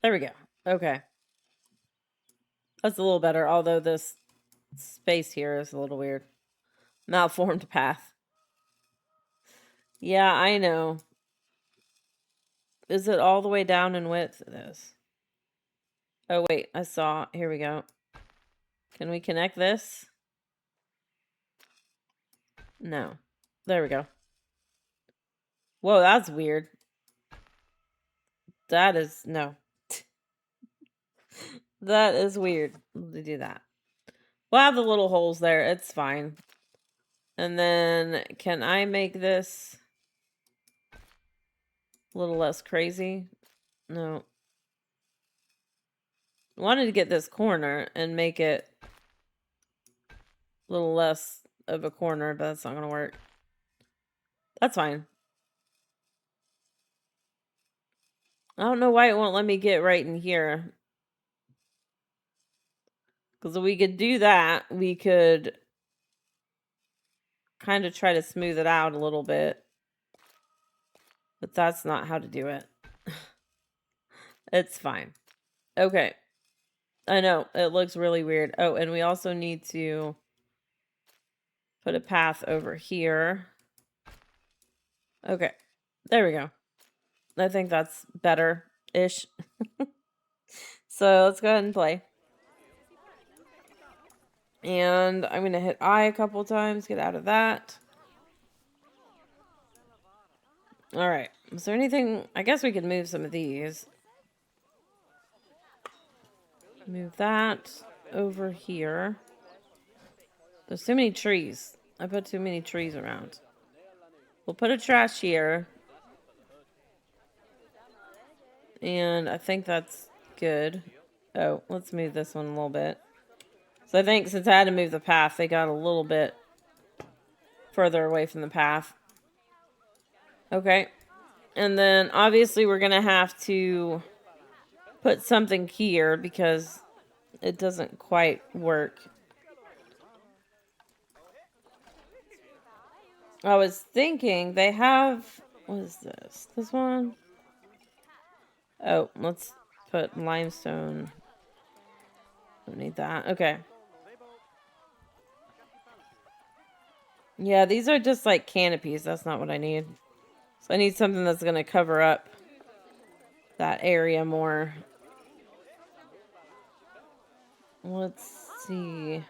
S1: There we go. Okay. That's a little better, although this space here is a little weird. Malformed path. Yeah, I know. Is it all the way down in width? It is. Oh, wait. I saw. Here we go. Can we connect this? No. There we go. Whoa, that's weird. That is... No. That is weird to do that. We'll have the little holes there. It's fine. And then, can I make this a little less crazy? No. I wanted to get this corner and make it a little less of a corner, but that's not going to work. That's fine. I don't know why it won't let me get right in here. Because if we could do that, we could kind of try to smooth it out a little bit. But that's not how to do it. It's fine. Okay. I know, it looks really weird. Oh, and we also need to put a path over here. Okay. There we go. I think that's better-ish. So let's go ahead and play. And I'm going to hit I a couple times. Get out of that. Alright. Is there anything... I guess we could move some of these. Move that over here. There's too many trees. I put too many trees around. We'll put a trash here. And I think that's good. Oh, let's move this one a little bit. So I think since I had to move the path, they got a little bit further away from the path. Okay. And then obviously we're going to have to put something here because it doesn't quite work. I was thinking they have... What is this? This one? Oh, let's put limestone. Don't need that. Okay. Yeah, these are just like canopies. That's not what I need. So I need something that's going to cover up that area more. Let's see.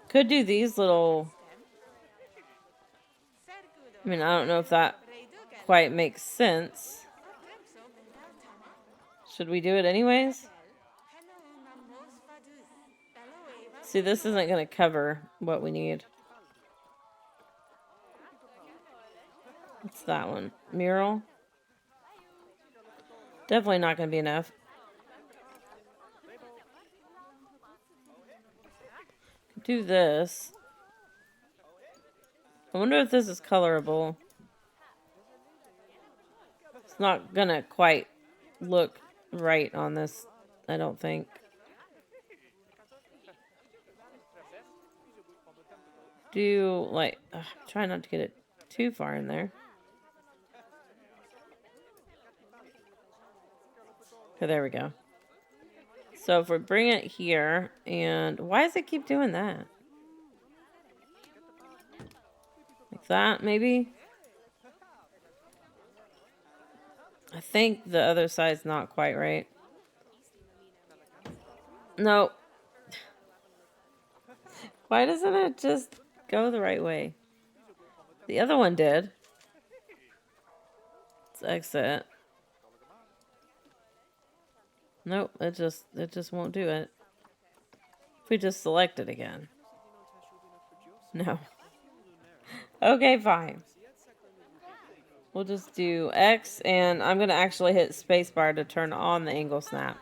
S1: Could do these little... I mean, I don't know if that quite makes sense. Should we do it anyways? See, this isn't going to cover what we need. What's that one? Mural? Definitely not going to be enough. Do this. I wonder if this is colorable. It's not going to quite look right on this, I don't think. Do, like, try not to get it too far in there. Okay, there we go. So if we bring it here, and why does it keep doing that? Like that, maybe? I think the other side's not quite right. No. Why doesn't it just go the right way? The other one did. Let's exit. Nope, it just won't do it. If we just select it again. No. Okay, fine. We'll just do X, and I'm going to actually hit spacebar to turn on the angle snap.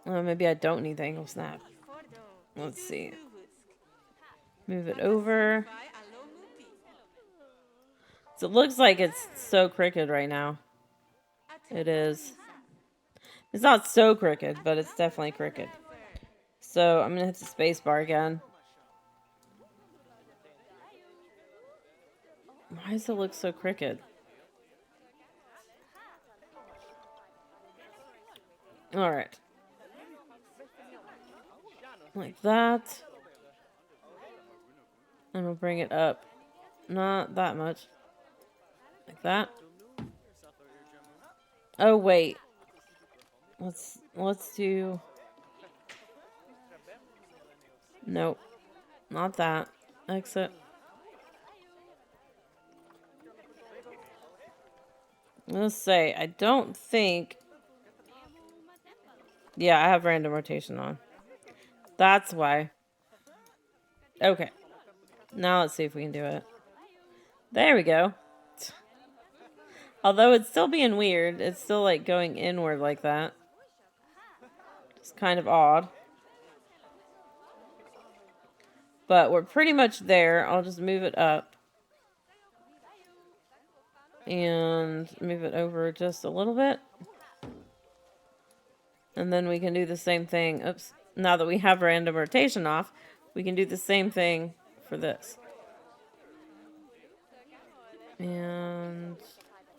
S1: Maybe I don't need the angle snap. Let's see. Move it over. So it looks like it's so crooked right now. It is. It's not so crooked, but it's definitely crooked. So I'm going to hit the spacebar again. Why does it look so crooked? Alright. Like that. And we'll bring it up. Not that much. Like that. Oh, wait. Let's do... Nope. Not that. Exit. Let's say, I don't think... Yeah, I have random rotation on. That's why. Okay. Now let's see if we can do it. There we go. Although it's still being weird. It's still like going inward like that. It's kind of odd. But we're pretty much there. I'll just move it up. And move it over just a little bit. And then we can do the same thing. Oops. Now that we have random rotation off, we can do the same thing for this. And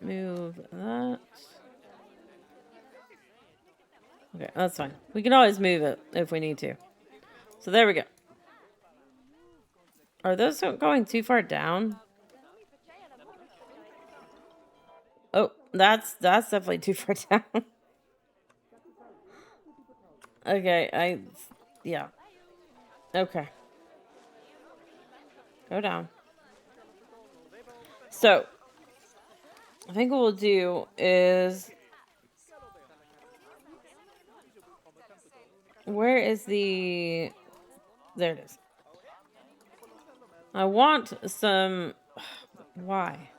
S1: move that. Okay, that's fine. We can always move it if we need to. So there we go. Are those going too far down? Oh, that's definitely too far down. Okay, yeah. Okay. Go down. So, I think what we'll do is... Where is the... There it is. I want some... Why?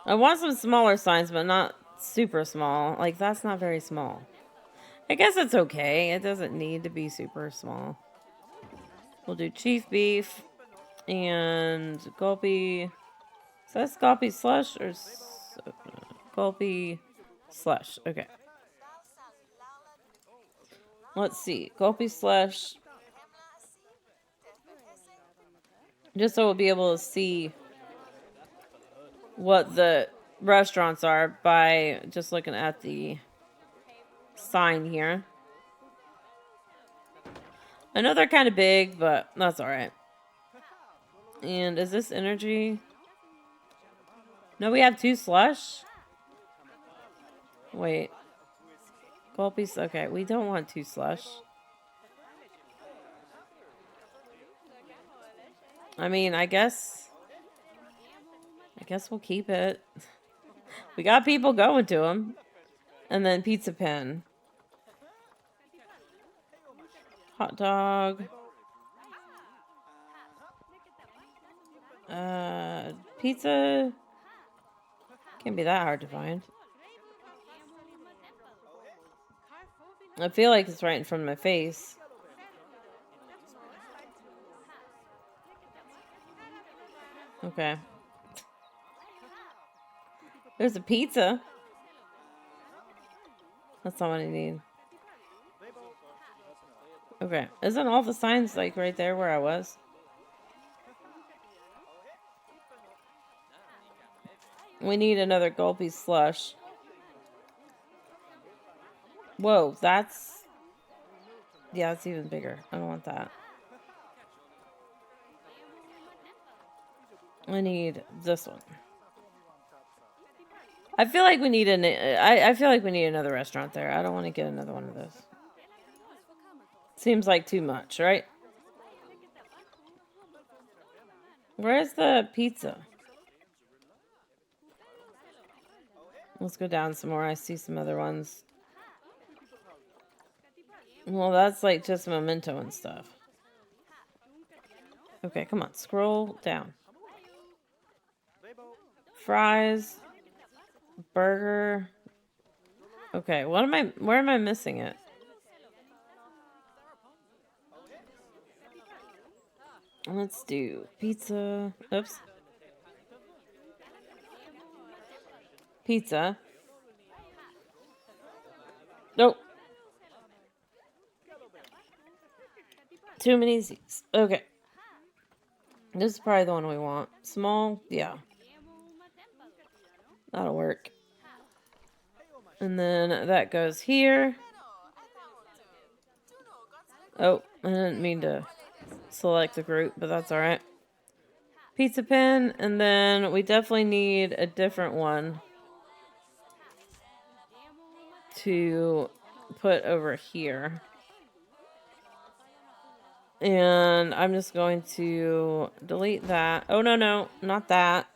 S1: I want some smaller signs, but not super small. Like, that's not very small. I guess it's okay. It doesn't need to be super small. We'll do Chief Beef and Gulpy. Is that Gulpy Slush or Gulpy Slush? Okay. Let's see. Gulpy Slush. Just so we'll be able to see what the restaurants are by just looking at the sign here. I know they're kind of big, but that's alright. And is this energy? No, we have 2 slush? Wait. Gulpy, okay, we don't want 2 slush. I mean, I guess we'll keep it. We got people going to them. And then pizza pen. Hot dog. Pizza. Can't be that hard to find. I feel like it's right in front of my face. Okay. There's a pizza. That's not what I need. Okay. Isn't all the signs like right there where I was? We need another Gulpy Slush. Whoa, that's... Yeah, it's even bigger. I don't want that. I need this one. I feel like we need I feel like we need another restaurant there. I don't want to get another one of those. Seems like too much, right? Where's the pizza? Let's go down some more. I see some other ones. Well, that's like just memento and stuff. Okay, come on. Scroll down. Fries. Burger. Okay, where am I missing it? Let's do pizza. Oops. Pizza. Nope. Too many Z's. Okay. This is probably the one we want. Small, yeah. That'll work. And then that goes here. Oh, I didn't mean to select the group, but that's alright. Pizza pen, and then we definitely need a different one to put over here. And I'm just going to delete that. Oh, no, not that.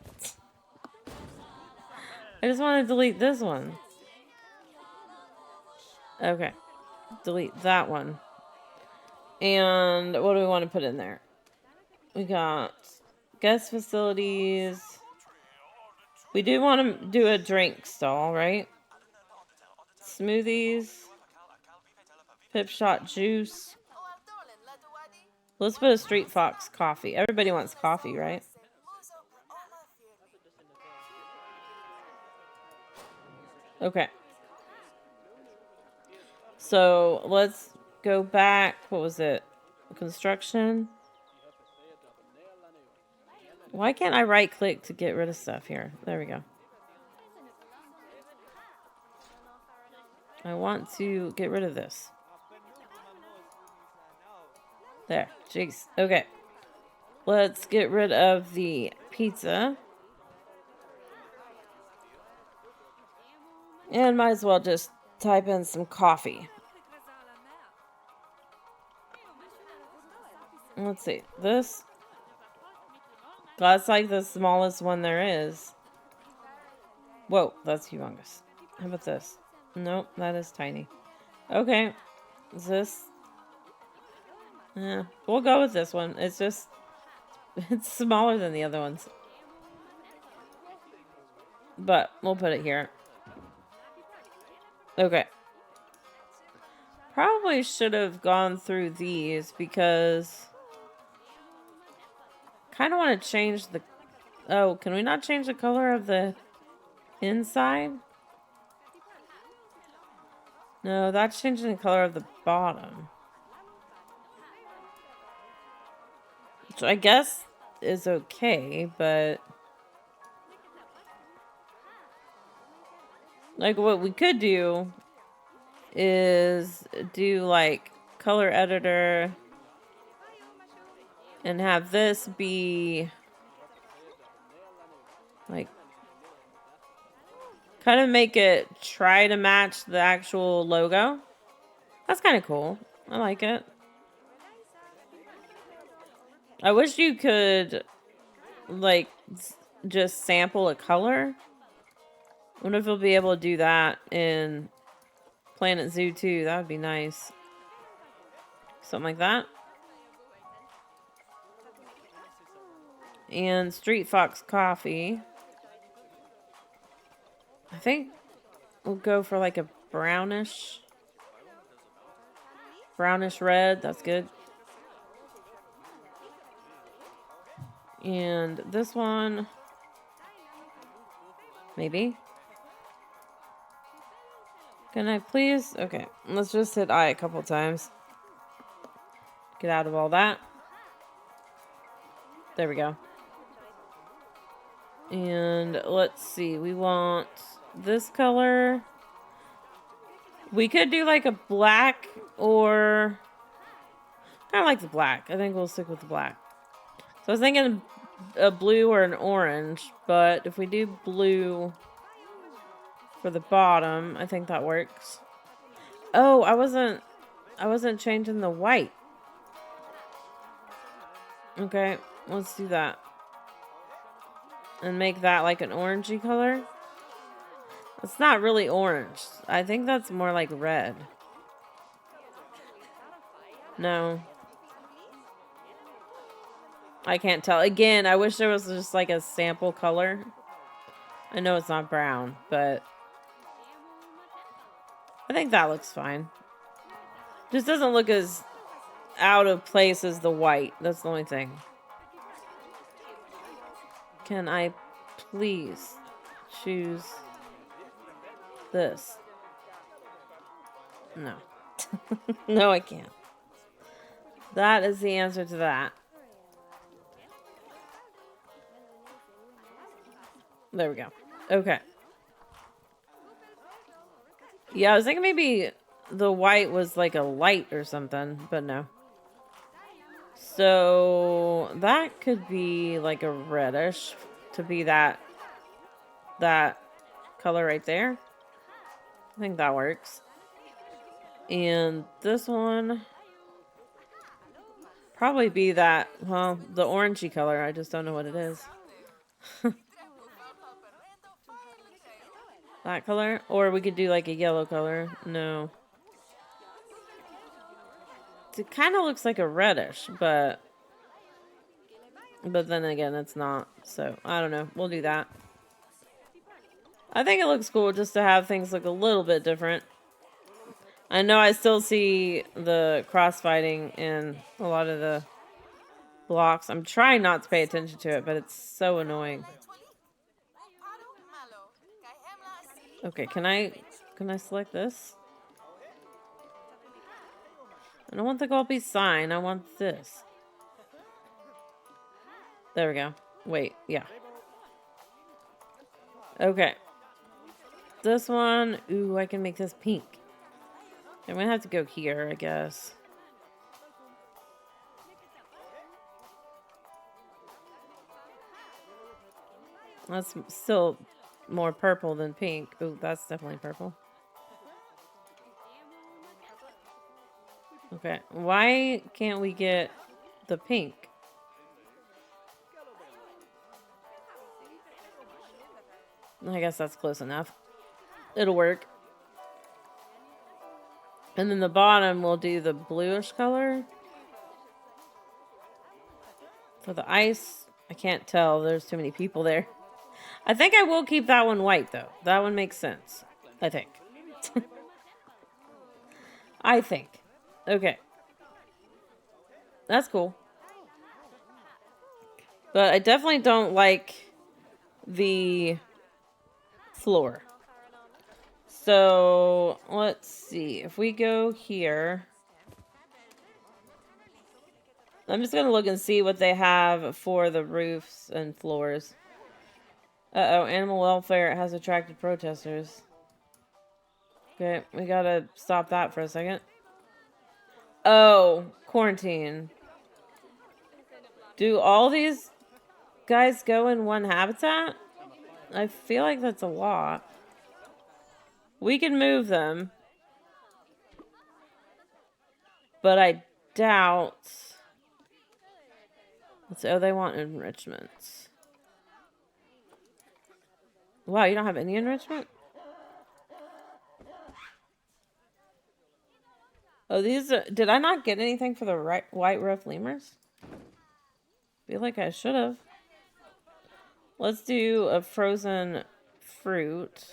S1: I just want to delete this one. Okay. Delete that one. And what do we want to put in there? We got guest facilities. We do want to do a drink stall, right? Smoothies. Pip shot juice. Let's put a Street Fox coffee. Everybody wants coffee, right? Okay. So let's go back. What was it? Construction. Why can't I right click to get rid of stuff here? There we go. I want to get rid of this. There. Jeez. Okay. Let's get rid of the pizza. And might as well just type in some coffee. Let's see. This. That's like the smallest one there is. Whoa, that's humongous. How about this? Nope, that is tiny. Okay. Is this? Yeah, we'll go with this one. It's just... It's smaller than the other ones. But we'll put it here. Okay. Probably should have gone through these because... Kind of want to change the... Oh, can we not change the color of the inside? No, that's changing the color of the bottom. Which I guess is okay, but... Like, what we could do is do, like, color editor and have this be, like, kind of make it try to match the actual logo. That's kind of cool. I like it. I wish you could, like, just sample a color. I wonder if we'll be able to do that in Planet Zoo too. That would be nice. Something like that. And Street Fox coffee. I think we'll go for like a brownish red. That's good. And this one, maybe. Can I please? Okay, let's just hit I a couple times. Get out of all that. There we go. And let's see, we want this color. We could do like a black or... I like the black. I think we'll stick with the black. So I was thinking a blue or an orange, but if we do blue for the bottom, I think that works. Oh, I wasn't changing the white. Okay, let's do that. And make that like an orangey color. It's not really orange. I think that's more like red. No. I can't tell. Again, I wish there was just like a sample color. I know it's not brown, but I think that looks fine. Just doesn't look as out of place as the white. That's the only thing. Can I please choose this? No. No, I can't. That is the answer to that. There we go. Okay. Yeah, I was thinking maybe the white was like a light or something, but no. So that could be like a reddish to be that color right there. I think that works. And this one probably be that, well, the orangey color. I just don't know what it is. That color? Or we could do like a yellow color. No. It kind of looks like a reddish, but then again, it's not. So, I don't know. We'll do that. I think it looks cool just to have things look a little bit different. I know I still see the crossfighting in a lot of the blocks. I'm trying not to pay attention to it, but it's so annoying. Okay, can I select this? I don't want the Gulpy sign. I want this. There we go. Wait, yeah. Okay. This one, ooh, I can make this pink. I'm gonna have to go here, I guess. That's still more purple than pink. Ooh, that's definitely purple. Okay, why can't we get the pink? I guess that's close enough. It'll work. And then the bottom, we'll do the bluish color. For the ice, I can't tell. There's too many people there. I think I will keep that one white, though. That one makes sense. I think. I think. Okay. That's cool. But I definitely don't like the floor. So, let's see. If we go here... I'm just going to look and see what they have for the roofs and floors. Uh-oh, animal welfare has attracted protesters. Okay, we gotta stop that for a second. Oh, quarantine. Do all these guys go in one habitat? I feel like that's a lot. We can move them. But I doubt... Oh, they want enrichments. Wow, you don't have any enrichment? Oh, these are... Did I not get anything for the white roof lemurs? Feel like I should have. Let's do a frozen fruit.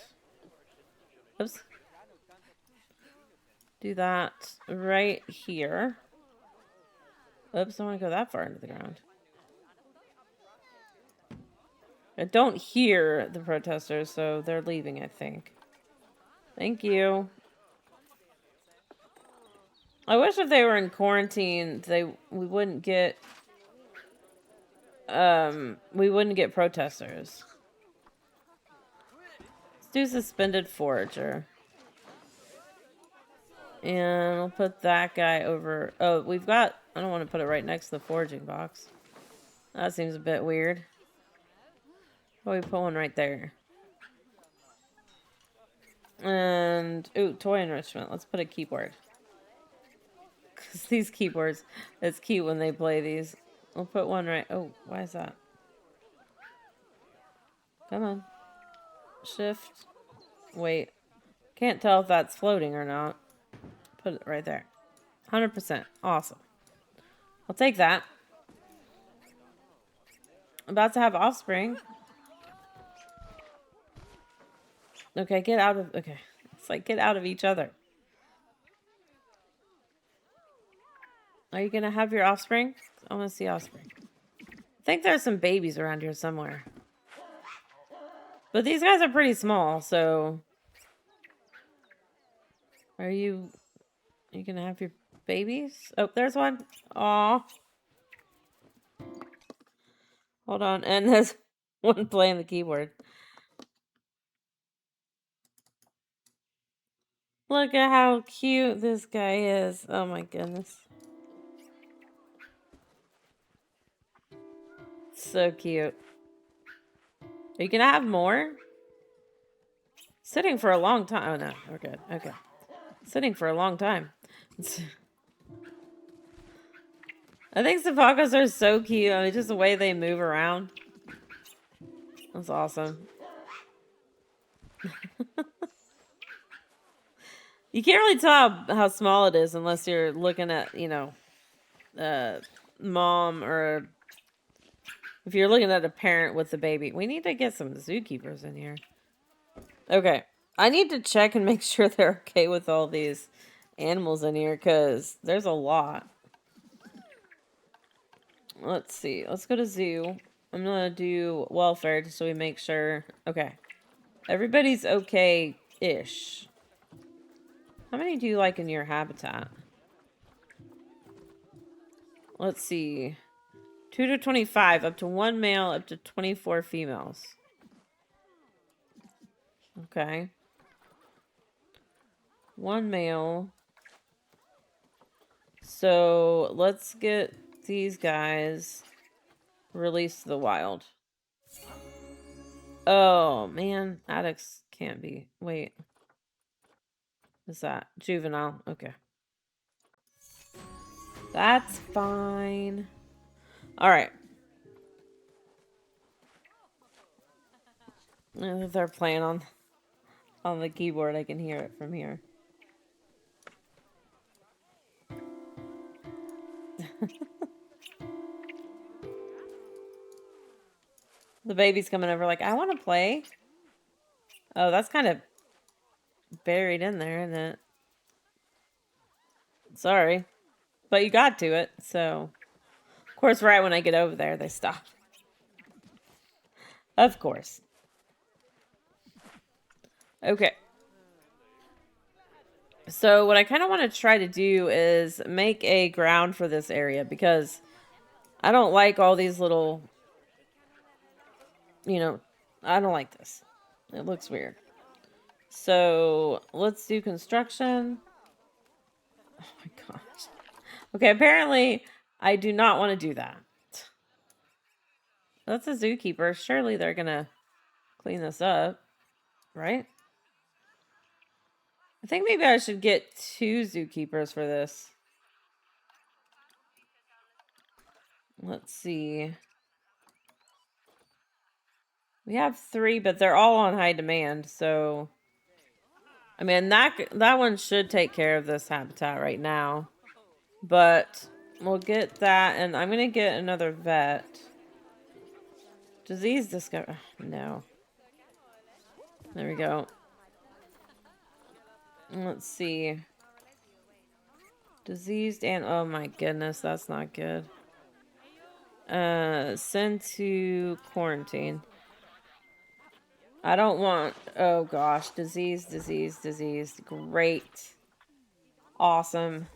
S1: Oops. Do that right here. Oops, I don't want to go that far into the ground. I don't hear the protesters, so they're leaving, I think. Thank you. I wish if they were in quarantine, we wouldn't get protesters. Let's do suspended forager. And I'll put that guy over. Oh, we've got... I don't want to put it right next to the foraging box. That seems a bit weird. Oh, we put one right there. And... Ooh, toy enrichment. Let's put a keyboard. Because these keyboards... It's cute when they play these. We'll put one right... Oh, why is that? Come on. Shift. Wait. Can't tell if that's floating or not. Put it right there. 100%. Awesome. I'll take that. I'm about to have offspring. Okay, get out of... Okay. It's like, get out of each other. Are you gonna have your offspring? I want to see offspring. I think there's some babies around here somewhere. But these guys are pretty small, so... Are you gonna have your babies? Oh, there's one. Aw. Hold on, and there's one playing the keyboard. Look at how cute this guy is. Oh my goodness. So cute. Are you gonna have more? Sitting for a long time. Oh no, we're good. Okay. Sitting for a long time. I think Safacos are so cute. I mean, just the way they move around. That's awesome. You can't really tell how small it is unless you're looking at, you know, mom, or if you're looking at a parent with the baby. We need to get some zookeepers in here. Okay. I need to check and make sure they're okay with all these animals in here, because there's a lot. Let's see. Let's go to zoo. I'm going to do welfare just so we make sure. Okay. Everybody's okay-ish. How many do you like in your habitat? Let's see. 2 to 25. Up to 1 male, up to 24 females. Okay. 1 male. So, let's get these guys released to the wild. Oh, man. Addicts can't be. Wait. What's that? Juvenile. Okay. That's fine. Alright. If they're playing on the keyboard, I can hear it from here. The baby's coming over like, I want to play. Oh, that's kind of buried in there, isn't it? Sorry. But you got to it, so... Of course, right when I get over there, they stop. Of course. Okay. So what I kind of want to try to do is make a ground for this area, because I don't like all these little... You know, I don't like this. It looks weird. So, let's do construction. Oh my gosh. Okay, apparently I do not want to do that. That's a zookeeper. Surely they're gonna clean this up, right? I think maybe I should get 2 zookeepers for this. Let's see. We have 3, but they're all on high demand, so... I mean, that one should take care of this habitat right now. But we'll get that, and I'm gonna get another vet. Disease discover... No. There we go. Let's see. Diseased and... Oh my goodness, that's not good. Send to quarantine. I don't want... Oh gosh. Disease. Great. Awesome.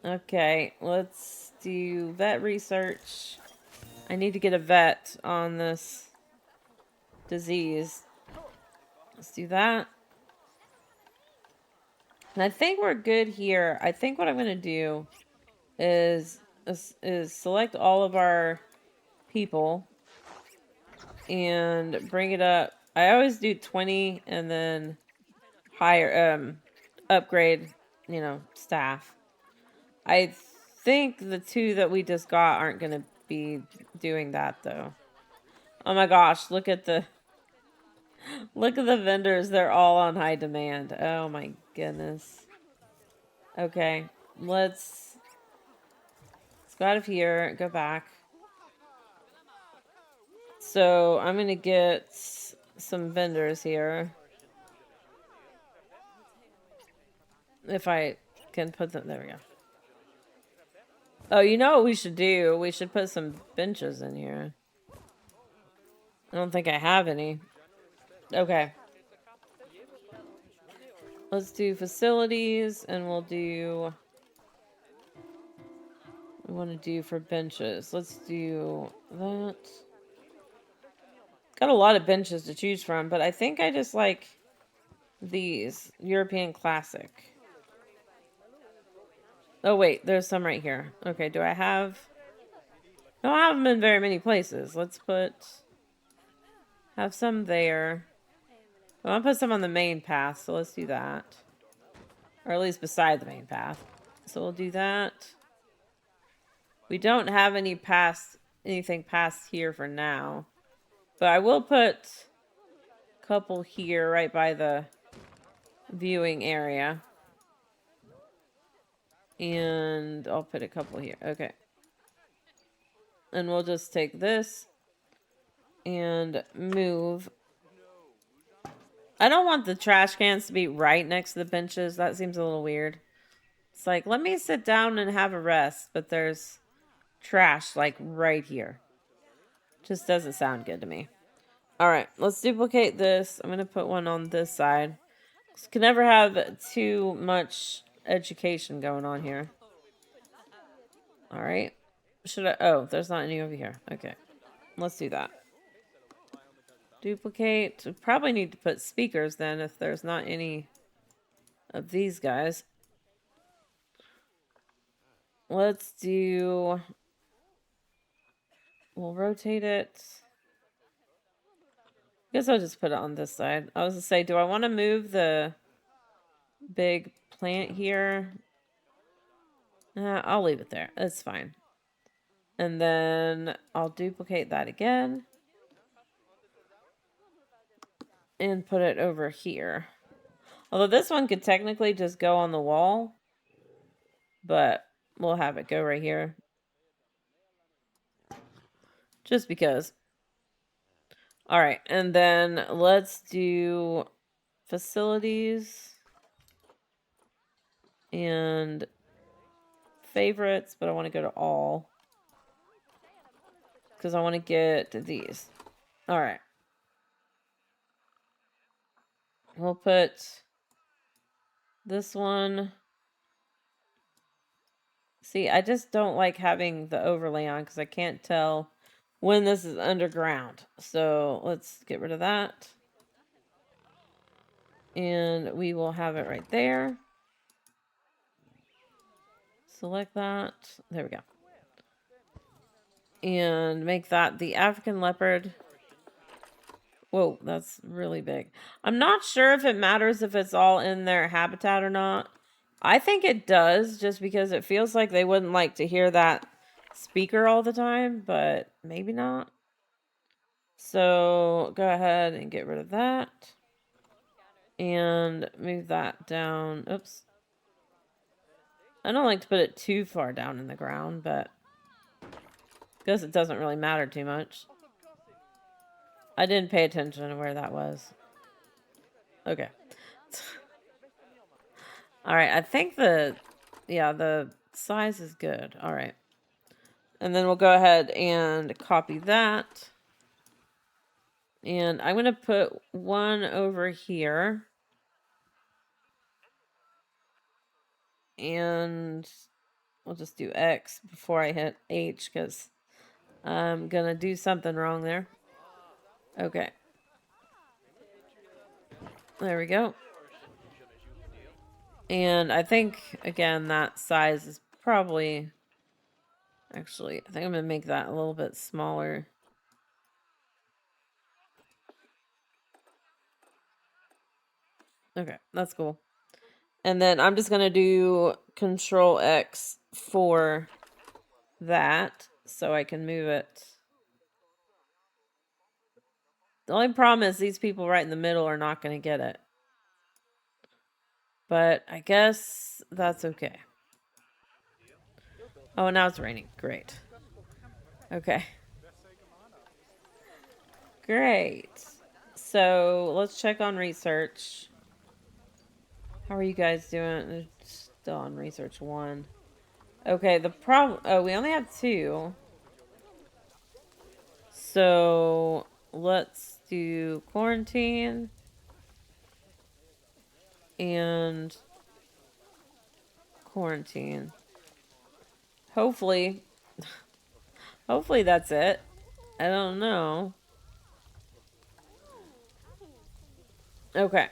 S1: Okay, let's do vet research. I need to get a vet on this disease. Let's do that. And I think we're good here. I think what I'm going to do is select all of our people and bring it up. I always do 20 and then higher upgrade, you know, staff. I think the 2 that we just got aren't going to be doing that though. Oh my gosh, look at the vendors. They're all on high demand. Oh my goodness. Okay, let's go out of here, go back. So I'm gonna get some vendors here. If I can put them, there we go. Oh, you know what we should do? We should put some benches in here. I don't think I have any. Okay. Let's do facilities, and we'll do... we want to do for benches. Let's do that. Got a lot of benches to choose from, but I think I just like these. European Classic. Oh, wait. There's some right here. Okay, do I have... I don't have them in very many places. Let's put... have some there. I want to put some on the main path, so let's do that. Or at least beside the main path. So we'll do that. We don't have anything past here for now. But I will put a couple here right by the viewing area. And I'll put a couple here. Okay. And we'll just take this and move. I don't want the trash cans to be right next to the benches. That seems a little weird. It's like, let me sit down and have a rest, but there's trash like right here. Just doesn't sound good to me. All right, let's duplicate this. I'm going to put one on this side. Can never have too much education going on here. All right. Should I? Oh, there's not any over here. Okay. Let's do that. Duplicate. We probably need to put speakers then if there's not any of these guys. Let's do... we'll rotate it. I guess I'll just put it on this side. I was going to say, do I want to move the big plant here? I'll leave it there. It's fine. And then I'll duplicate that again. And put it over here. Although this one could technically just go on the wall. But we'll have it go right here. Just because. Alright, and then let's do facilities. And favorites, but I want to go to all. Because I want to get these. Alright. We'll put this one. See, I just don't like having the overlay on because I can't tell when this is underground. So let's get rid of that. And we will have it right there. Select that. There we go. And make that the African leopard. Whoa, that's really big. I'm not sure if it matters if it's all in their habitat or not. I think it does, just because it feels like they wouldn't like to hear that speaker all the time, but maybe not. So go ahead and get rid of that. And move that down. Oops. I don't like to put it too far down in the ground, but I guess it doesn't really matter too much. I didn't pay attention to where that was. Okay. Alright, I think the size is good. Alright. And then we'll go ahead and copy that. And I'm going to put one over here. And we'll just do X before I hit H because I'm going to do something wrong there. Okay. There we go. And I think, again, that size is probably... Actually, I think I'm going to make that a little bit smaller. Okay, that's cool. And then I'm just going to do Control X for that so I can move it. The only problem is these people right in the middle are not going to get it. But I guess that's okay. Oh, now it's raining. Great. Okay. Great. So let's check on research. How are you guys doing? Still on research 1. Okay, the problem... Oh, we only have 2. So let's do quarantine. And quarantine. Hopefully. Hopefully that's it. I don't know. Okay.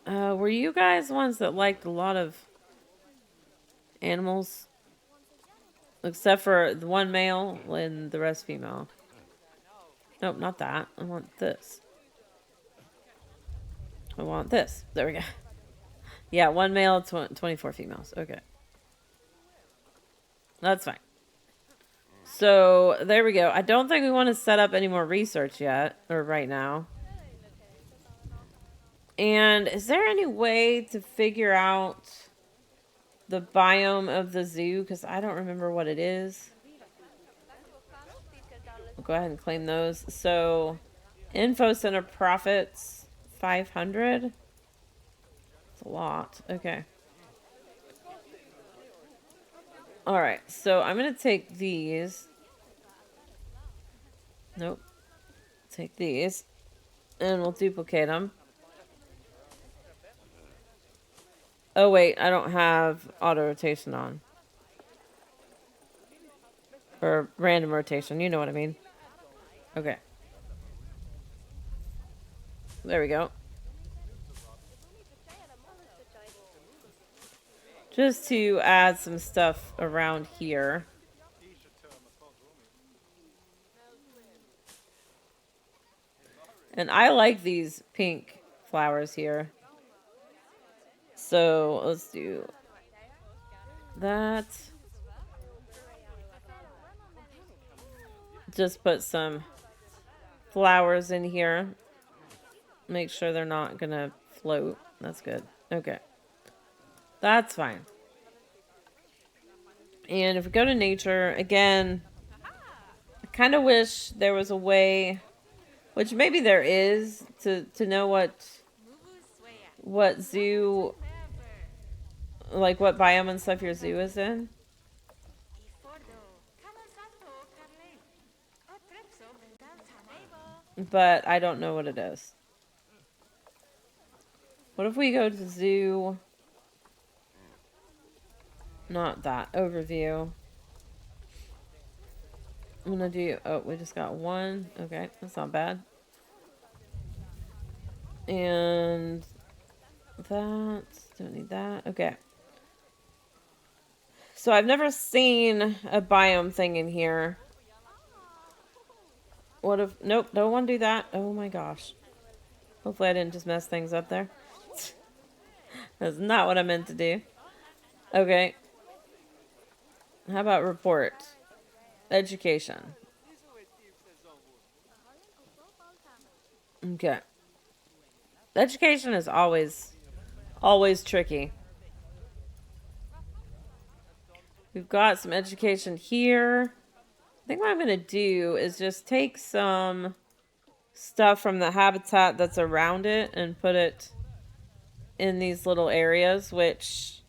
S1: Were you guys ones that liked a lot of animals? Except for the one male and the rest female. Nope, not that. I want this. I want this. There we go. Yeah, one male, 24 females. Okay. That's fine. So, there we go. I don't think we want to set up any more research yet. Or right now. And is there any way to figure out the biome of the zoo? Because I don't remember what it is. We'll go ahead and claim those. So, info center profits 500. That's a lot. Okay. Alright, so I'm going to take these. Nope. Take these. And we'll duplicate them. Oh, wait. I don't have auto rotation on. Or random rotation. You know what I mean. Okay. There we go. Just to add some stuff around here. And I like these pink flowers here. So let's do that. Just put some flowers in here. Make sure they're not gonna float. That's good. Okay. That's fine. And if we go to nature, again, I kind of wish there was a way, which maybe there is, to know what zoo, like what biome and stuff your zoo is in. But I don't know what it is. What if we go to zoo? Not that. Overview. I'm gonna do... Oh, we just got 1. Okay, that's not bad. And... that... Don't need that. Okay. So I've never seen a biome thing in here. What if... Nope, don't want to do that. Oh my gosh. Hopefully I didn't just mess things up there. That's not what I meant to do. Okay. How about report? Education. Okay. Education is always tricky. We've got some education here. I think what I'm going to do is just take some stuff from the habitat that's around it and put it in these little areas, which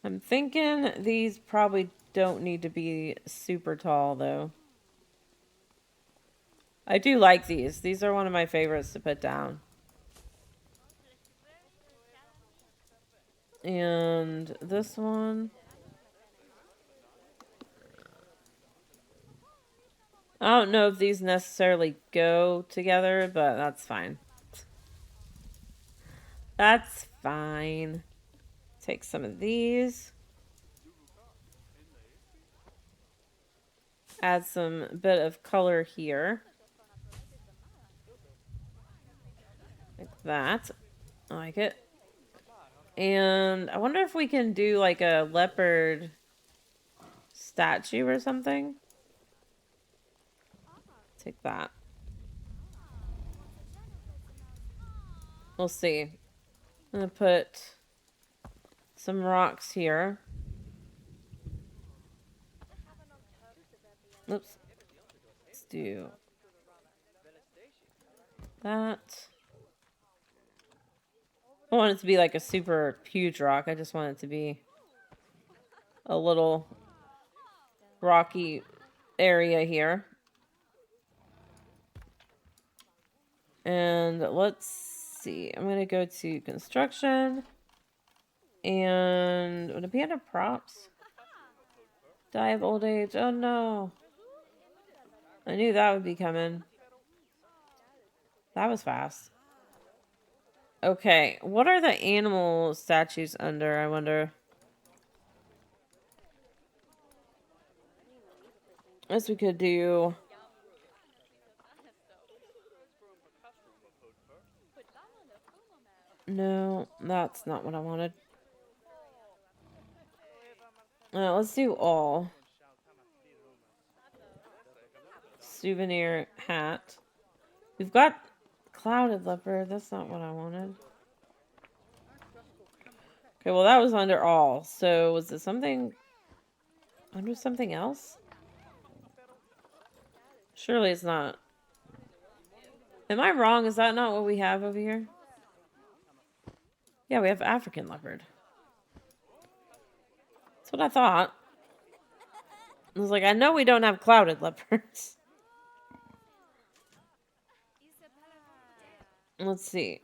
S1: I'm thinking these probably don't need to be super tall, though. I do like these. These are one of my favorites to put down. And this one. I don't know if these necessarily go together, but that's fine. That's fine. Take some of these. Add some bit of color here. Like that. I like it. And I wonder if we can do like a leopard statue or something. Take that. We'll see. I'm gonna put some rocks here. Oops. Let's do that. I want it to be like a super huge rock. I just want it to be a little rocky area here. And let's see. I'm going to go to construction. And would it be under props? Die of old age. Oh no. I knew that would be coming. That was fast. Okay. What are the animal statues under, I wonder? I guess we could do... No, that's not what I wanted. Let's do all. Souvenir hat. We've got clouded leopard. That's not what I wanted. Okay, well that was under all. So was it something under something else? Surely it's not. Am I wrong? Is that not what we have over here? Yeah, we have African leopard. That's what I thought. I was like, I know we don't have clouded leopards. Let's see.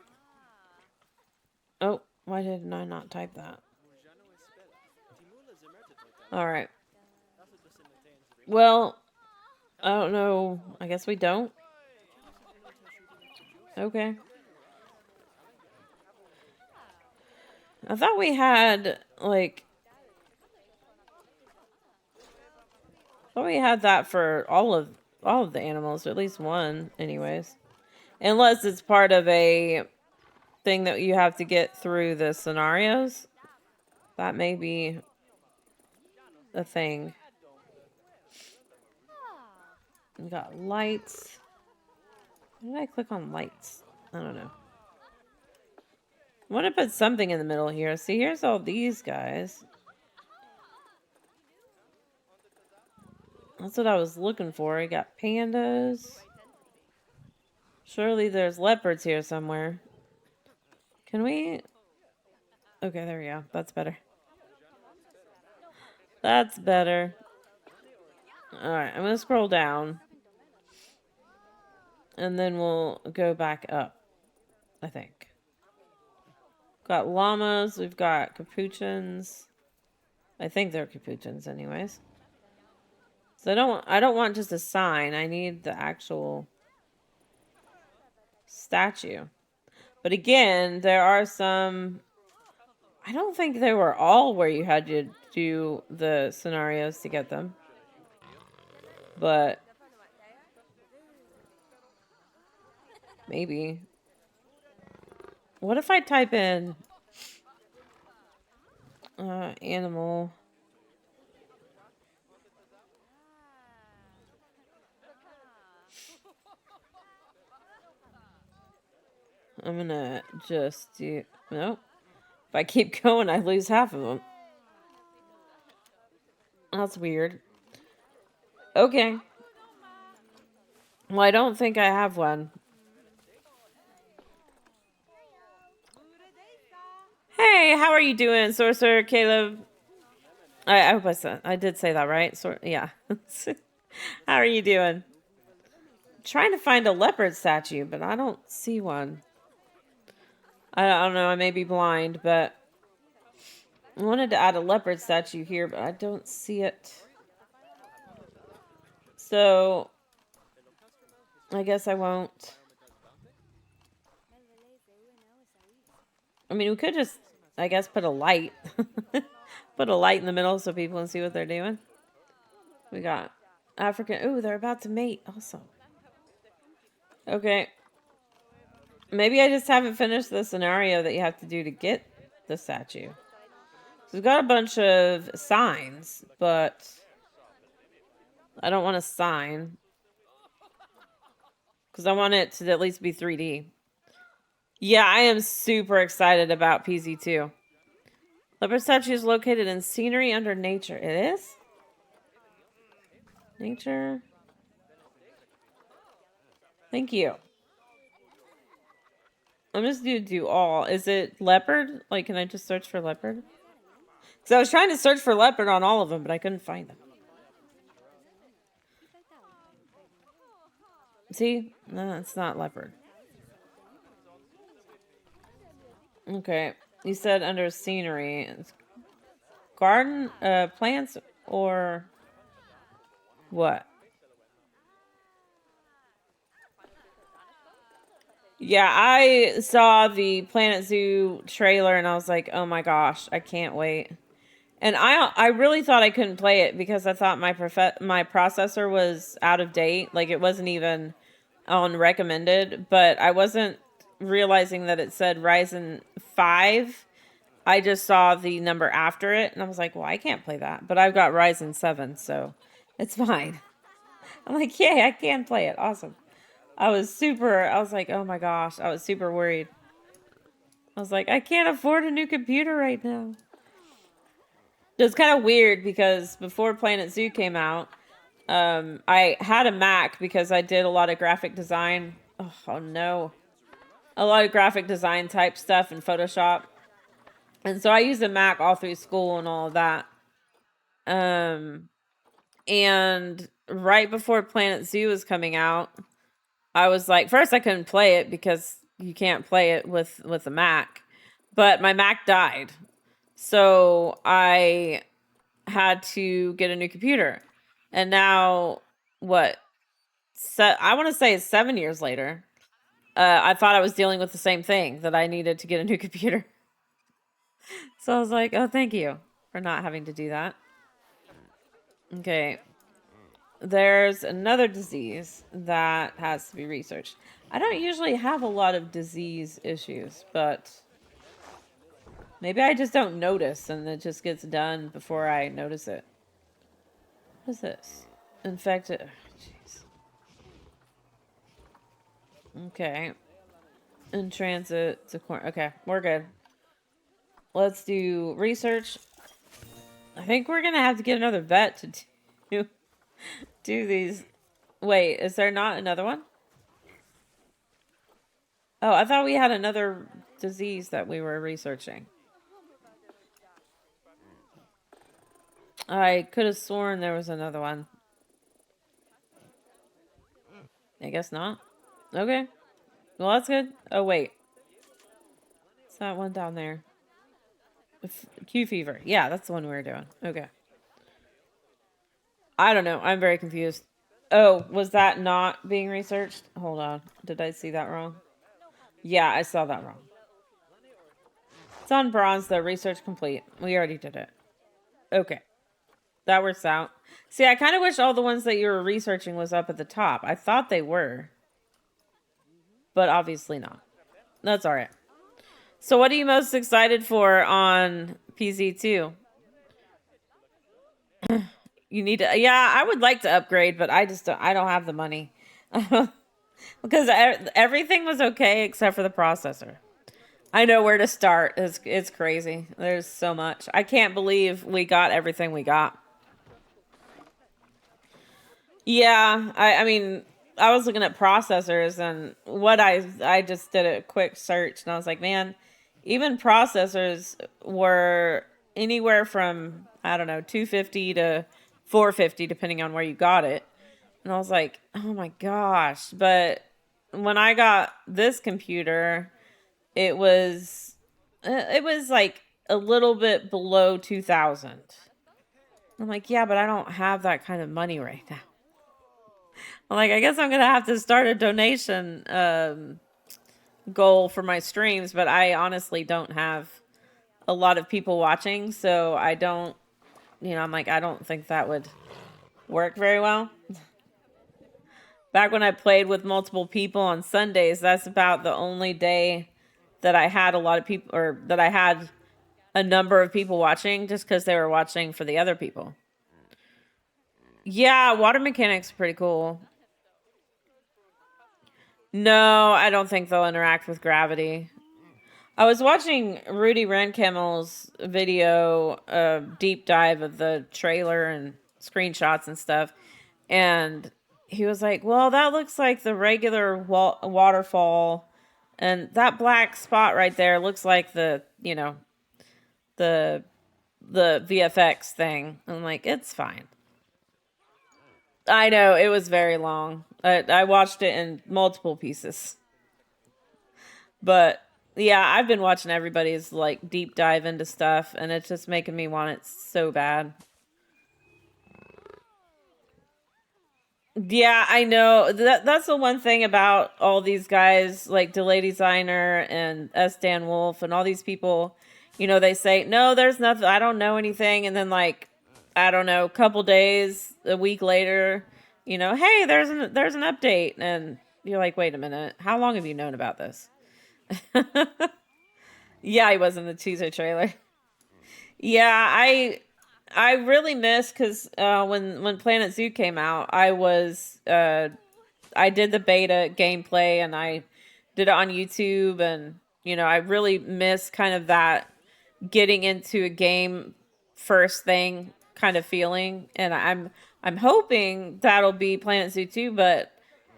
S1: Oh, why did I not type that? Alright. Well, I don't know. I guess we don't. Okay. I thought we had, like... I thought we had that for all of the animals, or at least one, anyways. Unless it's part of a thing that you have to get through the scenarios. That may be a thing. We got lights. Why did I click on lights? I don't know. I want to put something in the middle here. See, here's all these guys. That's what I was looking for. I got pandas. Surely there's leopards here somewhere. Can we... Okay, there we go. That's better. That's better. Alright, I'm going to scroll down. And then we'll go back up, I think. Got llamas. We've got capuchins. I think they're capuchins anyways. So I don't want just a sign. I need the actual statue. But again, there are some... I don't think they were all where you had to do the scenarios to get them. But... maybe. What if I type in... animal... I'm gonna just do... Nope. If I keep going, I lose half of them. That's weird. Okay. Well, I don't think I have one. Hey, how are you doing, Sorcerer Caleb? I hope I did say that right. Yeah. How are you doing? Trying to find a leopard statue, but I don't see one. I don't know. I may be blind, but I wanted to add a leopard statue here, but I don't see it. So I guess I won't. I mean, we could just, I guess, put a light. Put a light in the middle so people can see what they're doing. We got African. Ooh, they're about to mate. Awesome. Okay. Maybe I just haven't finished the scenario that you have to do to get the statue. So we've got a bunch of signs, but I don't want a sign. Because I want it to at least be 3D. Yeah, I am super excited about PZ2. Leopard statue is located in scenery under nature. It is? Nature. Thank you. I'm just going to do all. Is it leopard? Like, can I just search for leopard? Because I was trying to search for leopard on all of them, but I couldn't find them. See? No, it's not leopard. Okay. You said under scenery. Garden, plants, or what? Yeah, I saw the Planet Zoo trailer and I was like, oh my gosh, I can't wait. And I really thought I couldn't play it because I thought my processor was out of date. Like, it wasn't even on recommended, but I wasn't realizing that it said Ryzen 5. I just saw the number after it and I was like, well, I can't play that. But I've got Ryzen 7, so it's fine. I'm like, yay, I can play it. Awesome. I was like, oh my gosh, I was super worried. I was like, I can't afford a new computer right now. It's kind of weird because before Planet Zoo came out, I had a Mac because I did a lot of graphic design. Oh no. A lot of graphic design type stuff in Photoshop. And so I used a Mac all through school and all of that. And right before Planet Zoo was coming out, I was like, first I couldn't play it because you can't play it with a Mac. But my Mac died. So I had to get a new computer. And now, what? I want to say it's 7 years later. I thought I was dealing with the same thing, that I needed to get a new computer. So I was like, oh, thank you for not having to do that. Okay. There's another disease that has to be researched. I don't usually have a lot of disease issues, but maybe I just don't notice and it just gets done before I notice it. What is this? Infected. Jeez. Okay. In transit to corner. Okay, we're good. Let's do research. I think we're gonna have to get another vet to do these. Wait, is there not another one? Oh, I thought we had another disease that we were researching. I could have sworn there was another one. I guess not. Okay. Well, that's good. Oh, wait. It's that one down there. Q fever. Yeah, that's the one we were doing. Okay. I don't know. I'm very confused. Oh, was that not being researched? Hold on. Did I see that wrong? Yeah, I saw that wrong. It's on bronze, though. Research complete. We already did it. Okay. That works out. See, I kind of wish all the ones that you were researching was up at the top. I thought they were. But obviously not. That's alright. So what are you most excited for on PZ2? You need to... Yeah, I would like to upgrade, but I don't have the money. Because everything was okay except for the processor. I know where to start. It's crazy. There's so much. I can't believe we got everything we got. Yeah, I mean, I was looking at processors and what I just did a quick search and I was like, man, even processors were anywhere from, I don't know, 250 to 450 depending on where you got it. And I was like, oh my gosh. But when I got this computer, it was like a little bit below 2,000. I'm like, yeah, but I don't have that kind of money right now. I'm like, I guess I'm going to have to start a donation goal for my streams, but I honestly don't have a lot of people watching, so I don't, I'm like, I don't think that would work very well. Back when I played with multiple people on Sundays, that's about the only day that I had a lot of people, or that I had a number of people watching, just because they were watching for the other people. Yeah, water mechanics are pretty cool. No, I don't think they'll interact with gravity. I was watching Rudy Renkemmel's video, deep dive of the trailer and screenshots and stuff, and he was like, "Well, that looks like the regular waterfall, and that black spot right there looks like the the VFX thing." I'm like, "It's fine." I know it was very long. I watched it in multiple pieces, but yeah, I've been watching everybody's like deep dive into stuff, and it's just making me want it so bad. Yeah, I know. That's the one thing about all these guys like Delay Designer and S. Dan Wolf and all these people. They say, "No, there's nothing. I don't know anything." And then like, I don't know, a couple days, a week later, "Hey, there's an update." And you're like, "Wait a minute. How long have you known about this?" Yeah, he was in the teaser trailer. Yeah, I really miss, because when Planet Zoo came out, I did the beta gameplay, and I did it on YouTube, and I really miss kind of that getting into a game first thing kind of feeling, and I'm hoping that'll be Planet Zoo 2. But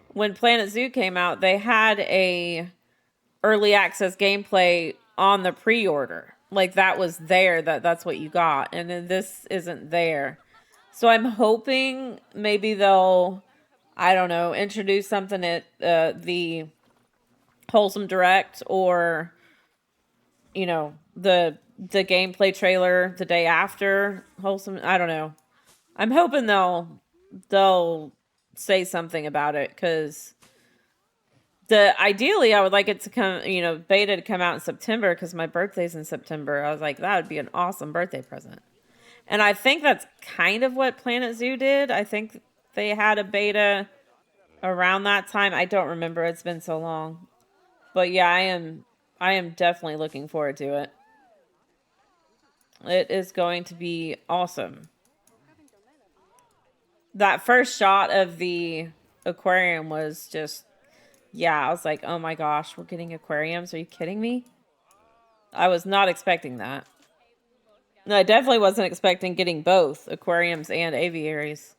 S1: when Planet Zoo came out, they had a early access gameplay on the pre-order. Like, that was there, that's what you got, and then this isn't there. So I'm hoping maybe they'll, I don't know, introduce something at the Wholesome Direct, or the gameplay trailer the day after Wholesome. I don't know. I'm hoping they'll say something about it, because ideally I would like it to come, beta to come out in September, because my birthday's in September. I was like, that would be an awesome birthday present. And I think that's kind of what Planet Zoo did. I think they had a beta around that time. I don't remember. It's been so long. But yeah, I am definitely looking forward to it. It is going to be awesome. That first shot of the aquarium was just, yeah, I was like, "Oh my gosh, we're getting aquariums. Are you kidding me?" I was not expecting that. No, I definitely wasn't expecting getting both aquariums and aviaries.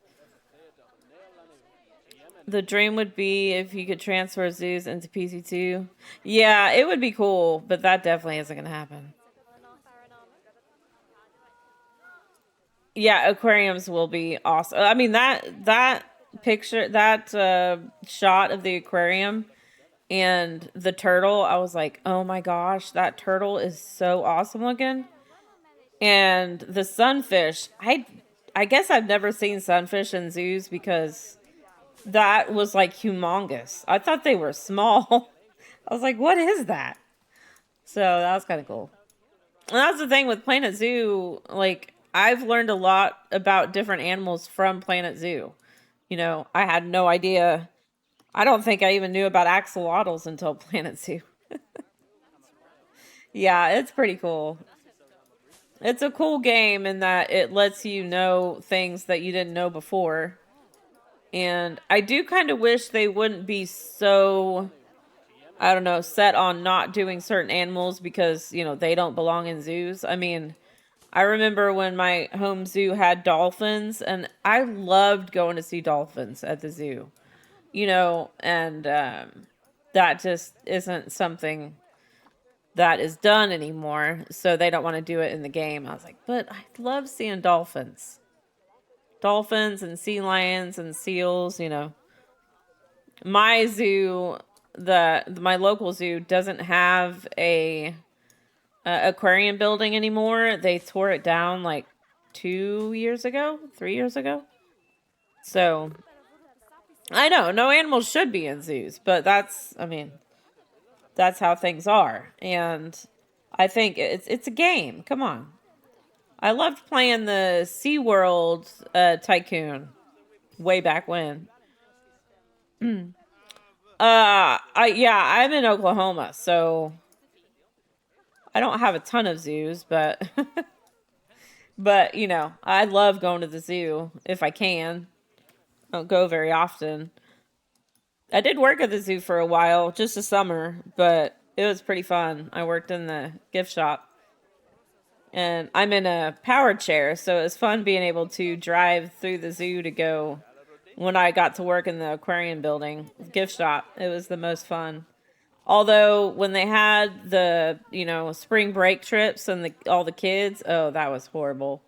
S1: The dream would be if you could transfer zoos into PC2. Yeah, it would be cool, but that definitely isn't going to happen. Yeah, aquariums will be awesome. I mean, that picture, that shot of the aquarium and the turtle, I was like, "Oh my gosh, that turtle is so awesome looking." And the sunfish, I guess I've never seen sunfish in zoos, because that was like humongous. I thought they were small. I was like, "What is that?" So that was kind of cool. And that's the thing with Planet Zoo. Like, I've learned a lot about different animals from Planet Zoo. I had no idea. I don't think I even knew about axolotls until Planet Zoo. Yeah, it's pretty cool. It's a cool game in that it lets you know things that you didn't know before. And I do kind of wish they wouldn't be so, I don't know, set on not doing certain animals because, they don't belong in zoos. I mean, I remember when my home zoo had dolphins, and I loved going to see dolphins at the zoo, and that just isn't something that is done anymore. So they don't want to do it in the game. I was like, but I love seeing dolphins. Dolphins and sea lions and seals, My zoo, my local zoo doesn't have a aquarium building anymore. They tore it down like 2 years ago, 3 years ago. So I know no animals should be in zoos, but I mean, That's how things are. And I think it's a game. Come on. I loved playing the SeaWorld Tycoon way back when. I'm in Oklahoma, so I don't have a ton of zoos, but but I love going to the zoo if I can. I don't go very often. I did work at the zoo for a while, just a summer, but it was pretty fun. I worked in the gift shop. And I'm in a power chair, so it was fun being able to drive through the zoo to go when I got to work in the aquarium building, gift shop. It was the most fun. Although when they had the, spring break trips and all the kids, oh, that was horrible.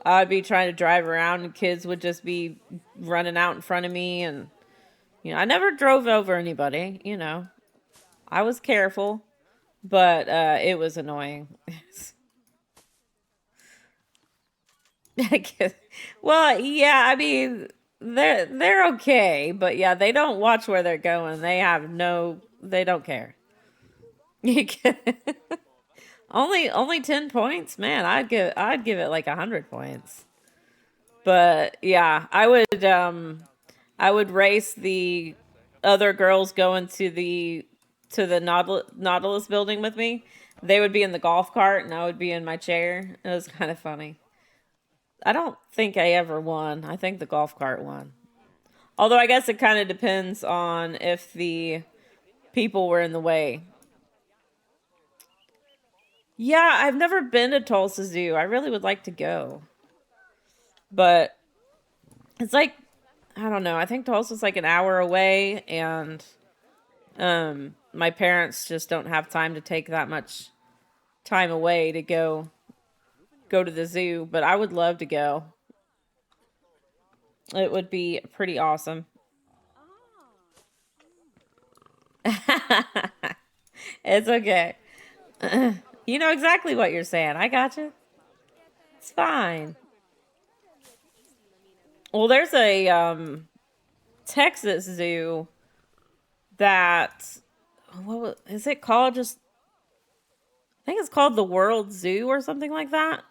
S1: I'd be trying to drive around and kids would just be running out in front of me and I never drove over anybody. I was careful, but it was annoying. Well, yeah, I mean, they're okay, but yeah, they don't watch where they're going. They don't care. Only 10 points, man. I'd give it like 100 points. But yeah, I would race the other girls going to the Nautilus building with me. They would be in the golf cart and I would be in my chair. It was kind of funny. I don't think I ever won. I think the golf cart won. Although I guess it kind of depends on if the people were in the way. Yeah, I've never been to Tulsa Zoo. I really would like to go. But it's like, I don't know. I think Tulsa's like an hour away and my parents just don't have time to take that much time away to go to the zoo, but I would love to go. It would be pretty awesome. It's okay. You know exactly what you're saying. I got you. It's fine. Well, there's a Texas zoo that is it called? Just I think it's called the World Zoo or something like that.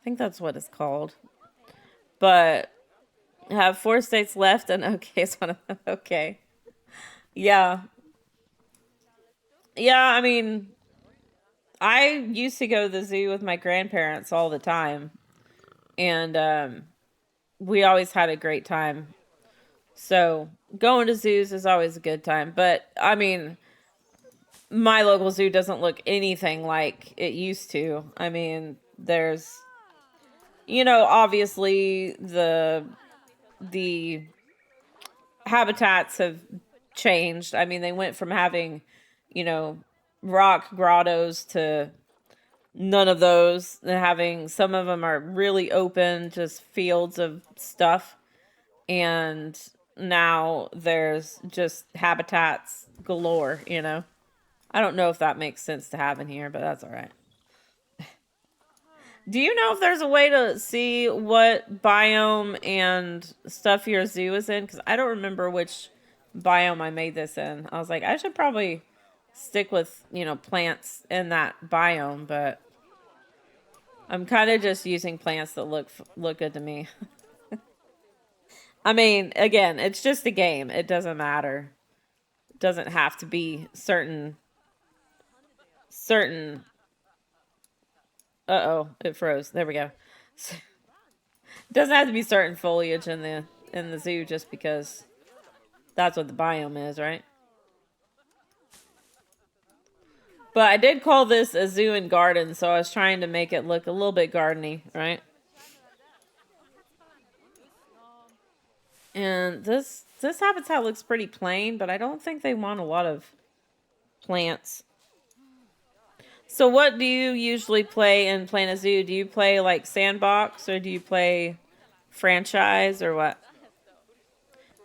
S1: I think that's what it's called. But have 4 states left, and okay is one of them. Okay, yeah, yeah. I mean, I used to go to the zoo with my grandparents all the time, and we always had a great time. So going to zoos is always a good time. But I mean, my local zoo doesn't look anything like it used to. I mean, there's obviously the habitats have changed. I mean, they went from having, you know, rock grottos to none of those. And having some of them are really open, just fields of stuff. And now there's just habitats galore. I don't know if that makes sense to have in here, but that's all right. Do you know if there's a way to see what biome and stuff your zoo is in? Because I don't remember which biome I made this in. I was like, I should probably stick with, plants in that biome, but I'm kind of just using plants that look good to me. I mean, again, it's just a game. It doesn't matter. It doesn't have to be certain. Uh-oh, it froze. There we go. It doesn't have to be certain foliage in the zoo just because that's what the biome is, right? But I did call this a zoo and garden, so I was trying to make it look a little bit gardeny, right? And this habitat looks pretty plain, but I don't think they want a lot of plants. So what do you usually play in Planet Zoo? Do you play like sandbox or do you play franchise or what?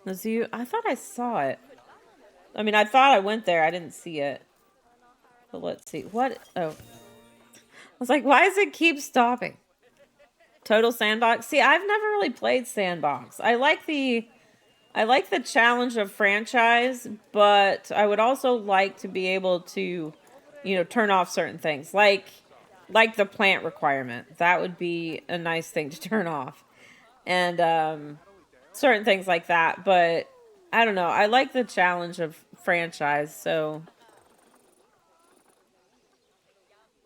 S1: The zoo? I thought I saw it. I mean, I thought I went there. I didn't see it. But let's see. What? Oh. I was like, why does it keep stopping? Total sandbox? See, I've never really played sandbox. I like the I like the challenge of franchise, but I would also like to be able to, turn off certain things, like the plant requirement. That would be a nice thing to turn off, and certain things like that. But I don't know. I like the challenge of franchise. So,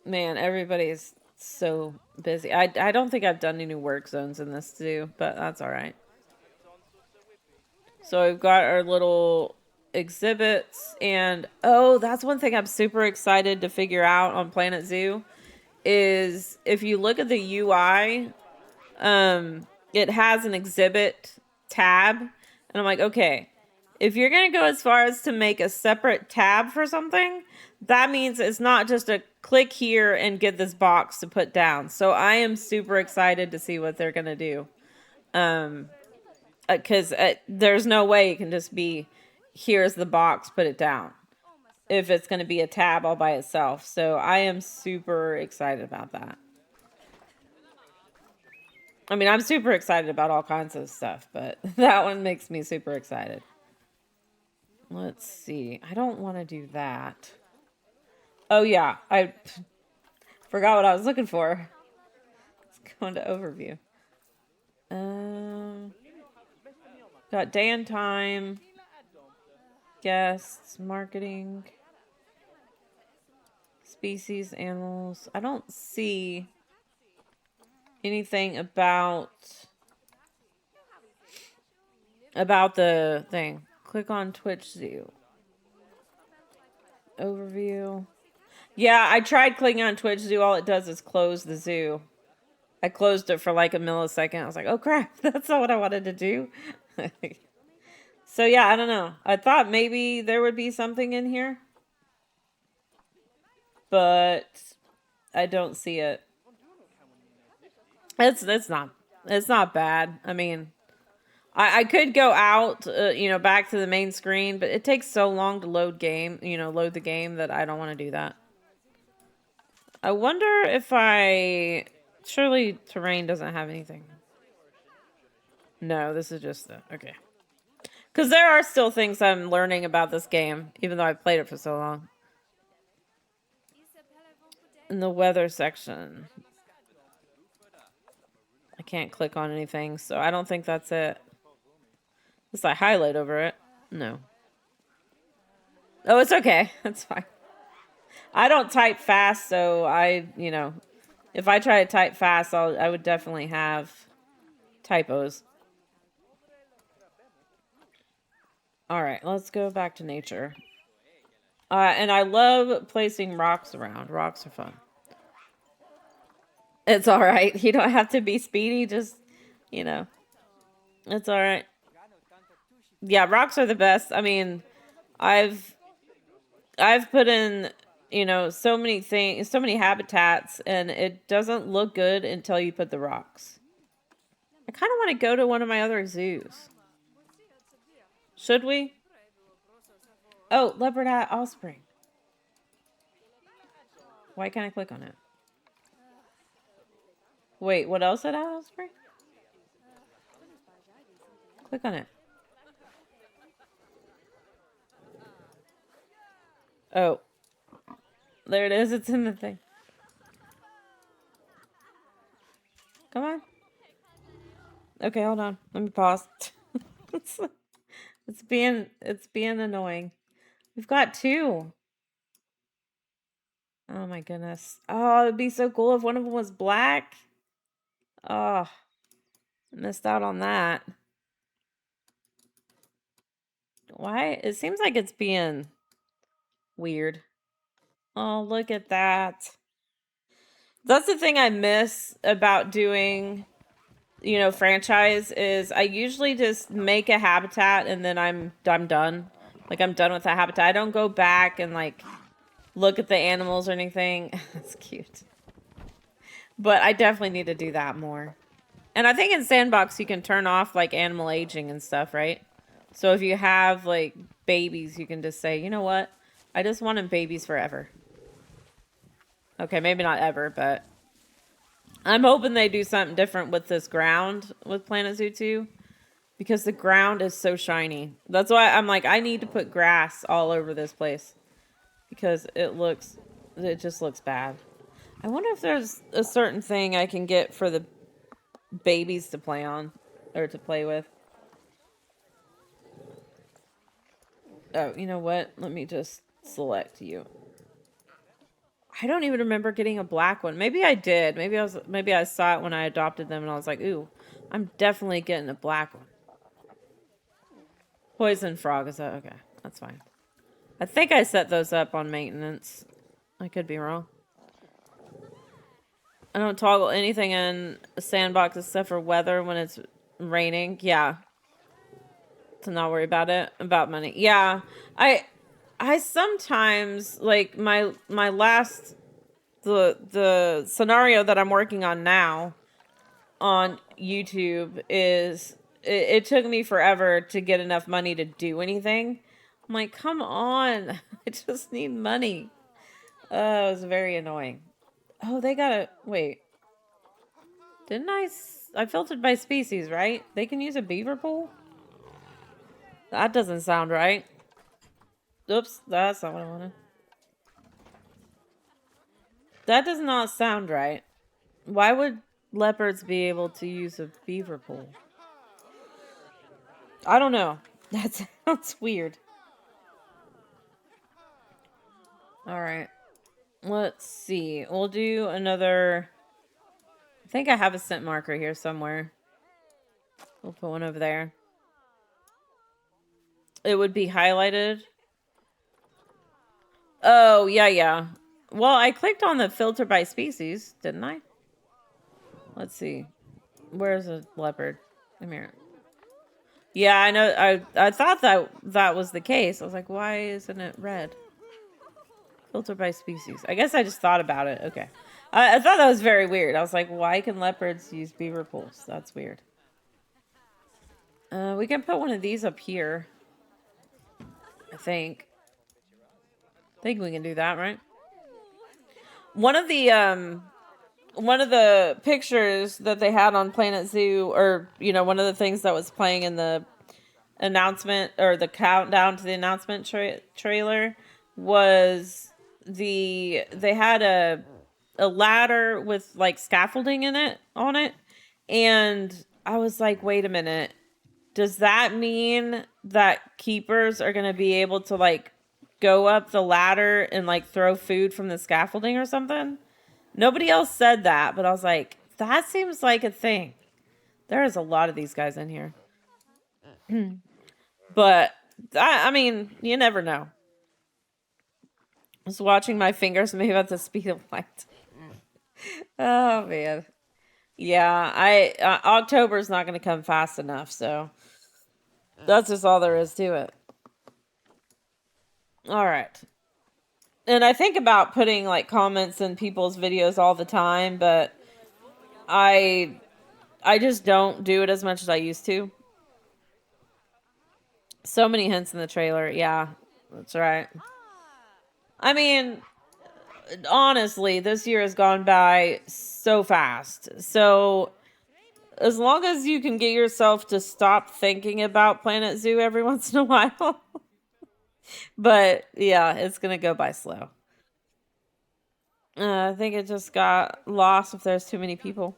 S1: man, everybody's so busy. I don't think I've done any work zones in this too, but that's all right. So we've got our little exhibits, and oh, that's one thing I'm super excited to figure out on Planet Zoo is if you look at the UI, it has an exhibit tab, and I'm like, okay, if you're gonna go as far as to make a separate tab for something, that means it's not just a click here and get this box to put down. So I am super excited to see what they're gonna do. Because there's no way it can just be, here's the box, put it down, if it's going to be a tab all by itself. So I am super excited about that. I mean, I'm super excited about all kinds of stuff, but that one makes me super excited. Let's see. I don't want to do that. Oh yeah, I forgot what I was looking for. Let's go into overview. Got day and time, guests, marketing, species, animals. I don't see anything about the thing. Click on Twitch Zoo. Overview. Yeah, I tried clicking on Twitch Zoo. All it does is close the zoo. I closed it for like a millisecond. I was like, oh crap, that's not what I wanted to do. So yeah, I don't know. I thought maybe there would be something in here, but I don't see it. It's not bad. I mean, I could go out, back to the main screen, but it takes so long to load the game that I don't want to do that. I wonder if surely terrain doesn't have anything. No, this is just okay. Because there are still things I'm learning about this game, even though I've played it for so long. In the weather section, I can't click on anything, so I don't think that's it. Unless I highlight over it. No. Oh, it's okay. That's fine. I don't type fast, so if I try to type fast, I would definitely have typos. All right, let's go back to nature. And I love placing rocks around. Rocks are fun. It's all right. You don't have to be speedy. Just, it's all right. Yeah, rocks are the best. I mean, I've put in, so many things, so many habitats, and it doesn't look good until you put the rocks. I kind of want to go to one of my other zoos. Should we? Oh, leopard hat offspring. Why can't I click on it? Wait, what else at offspring? Click on it. Oh. There it is. It's in the thing. Come on. Okay, hold on. Let me pause. it's being annoying. We've got 2. Oh my goodness. Oh, it'd be so cool if one of them was black. Oh, missed out on that. Why? It seems like it's being weird. Oh, look at that. That's the thing I miss about doing, franchise is I usually just make a habitat and then I'm done. Like I'm done with that habitat. I don't go back and like look at the animals or anything. That's cute. But I definitely need to do that more. And I think in Sandbox you can turn off like animal aging and stuff, right? So if you have like babies, you can just say, you know what? I just want them babies forever. Okay, maybe not ever, but I'm hoping they do something different with this ground with Planet Zoo 2. because the ground is so shiny. That's why I'm like, I need to put grass all over this place because it just looks bad. I wonder if there's a certain thing I can get for the babies to play on or to play with. Oh, you know what? Let me just select you. I don't even remember getting a black one. Maybe I did. Maybe I saw it when I adopted them and I was like, ooh, I'm definitely getting a black one. Poison frog, is that okay? That's fine. I think I set those up on maintenance. I could be wrong. I don't toggle anything in a sandbox except for weather when it's raining. Yeah. To not worry about it. About money. Yeah. I sometimes like my last the scenario that I'm working on now on YouTube is it took me forever to get enough money to do anything. I'm like, come on. I just need money. Oh, it was very annoying. Oh, they gotta wait. Didn't I filtered by species, right? They can use a beaver pool? That doesn't sound right. Oops, that's not what I wanted. That does not sound right. Why would leopards be able to use a beaver pool? I don't know. That sounds weird. Alright. Let's see. We'll do another... I think I have a scent marker here somewhere. We'll put one over there. It would be highlighted. Oh, yeah. Well, I clicked on the filter by species, didn't I? Let's see. Where's a leopard? Come here. Yeah, I know. I thought that was the case. I was like, why isn't it red? Filter by species. I guess I just thought about it. Okay. I thought that was very weird. I was like, why can leopards use beaver pools? That's weird. We can put one of these up here. I think we can do that, right? One of the pictures that they had on Planet Zoo, or one of the things that was playing in the announcement or the countdown to the announcement trailer was they had a ladder with like scaffolding on it, and I was like, wait a minute, does that mean that keepers are going to be able to like go up the ladder and like throw food from the scaffolding or something? Nobody else said that, but I was like, that seems like a thing. There is a lot of these guys in here. But, I mean, you never know. I was watching my fingers move at the speed of light. Oh, man. Yeah, October's not going to come fast enough, so that's just all there is to it. All right. And I think about putting like comments in people's videos all the time, but I just don't do it as much as I used to. So many hints in the trailer. Yeah, that's right. I mean, honestly, this year has gone by so fast. So as long as you can get yourself to stop thinking about Planet Zoo every once in a while. But yeah, it's going to go by slow. I think it just got lost if there's too many people.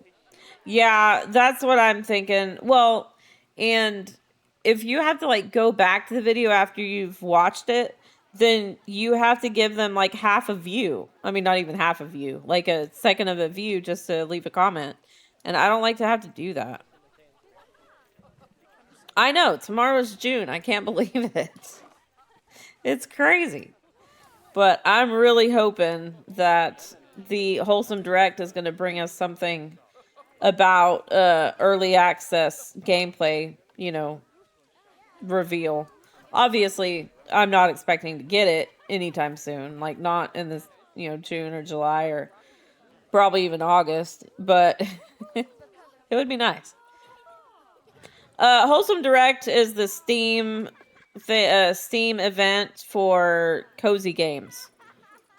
S1: Yeah, that's what I'm thinking. Well, and if you have to like go back to the video after you've watched it, then you have to give them like half a view. I mean, not even half a view, like a second of a view just to leave a comment. And I don't like to have to do that. I know, tomorrow's June. I can't believe it. It's crazy. But I'm really hoping that the Wholesome Direct is going to bring us something about early access gameplay, reveal. Obviously, I'm not expecting to get it anytime soon, like not in this, June or July or probably even August, but it would be nice. Wholesome Direct is the Steam event for cozy games.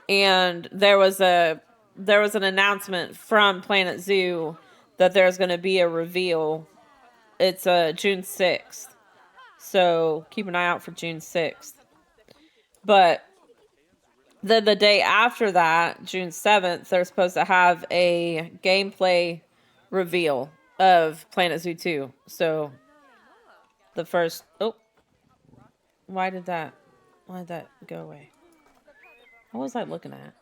S1: And there was an announcement from Planet Zoo that there's going to be a reveal it's June 6th. So keep an eye out for June 6th. But then the day after that, June 7th, they're supposed to have a gameplay reveal of Planet Zoo 2. So the first... Oh. Why did that go away? What was I looking at?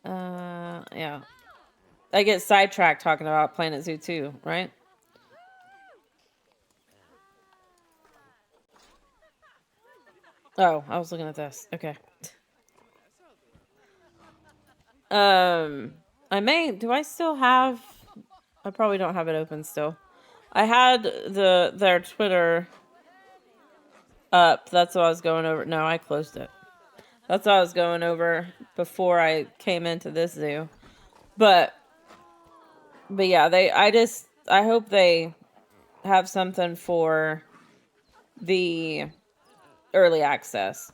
S1: Yeah. I get sidetracked talking about Planet Zoo 2, right? Oh, I was looking at this. Okay. Do I still have... I probably don't have it open still. I had their Twitter up. That's what I was going over. No, I closed it. That's what I was going over before I came into this zoo. But yeah, I hope they have something for the early access.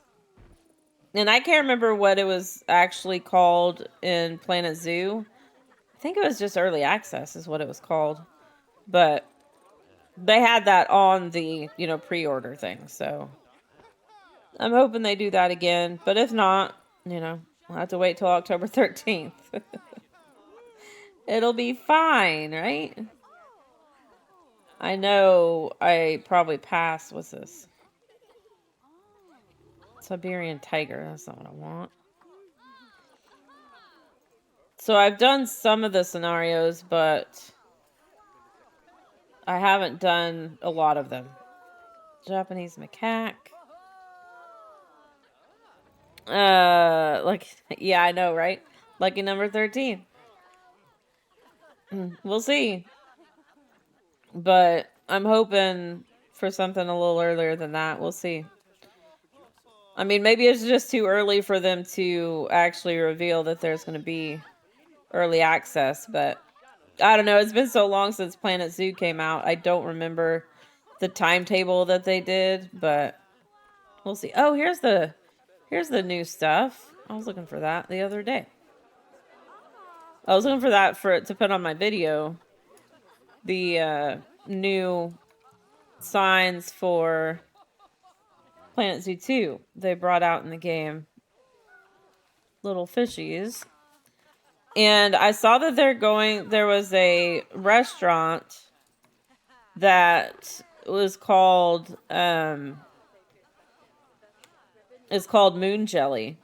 S1: And I can't remember what it was actually called in Planet Zoo. I think it was just early access is what it was called. But they had that on the, pre-order thing. So I'm hoping they do that again. But if not, we'll have to wait till October 13th. It'll be fine, right? I know I probably passed. What's this? Siberian tiger. That's not what I want. So I've done some of the scenarios, but I haven't done a lot of them. Japanese macaque. Yeah, I know, right? Lucky number 13. We'll see. But I'm hoping for something a little earlier than that. We'll see. I mean, maybe it's just too early for them to actually reveal that there's going to be early access, but I don't know. It's been so long since Planet Zoo came out. I don't remember the timetable that they did, but we'll see. Oh, here's the new stuff. I was looking for that the other day. I was looking for that to put on my video. The new signs for Planet Zoo 2 they brought out in the game. Little fishies. And I saw that there was a restaurant that was called, it's called Moon Jelly.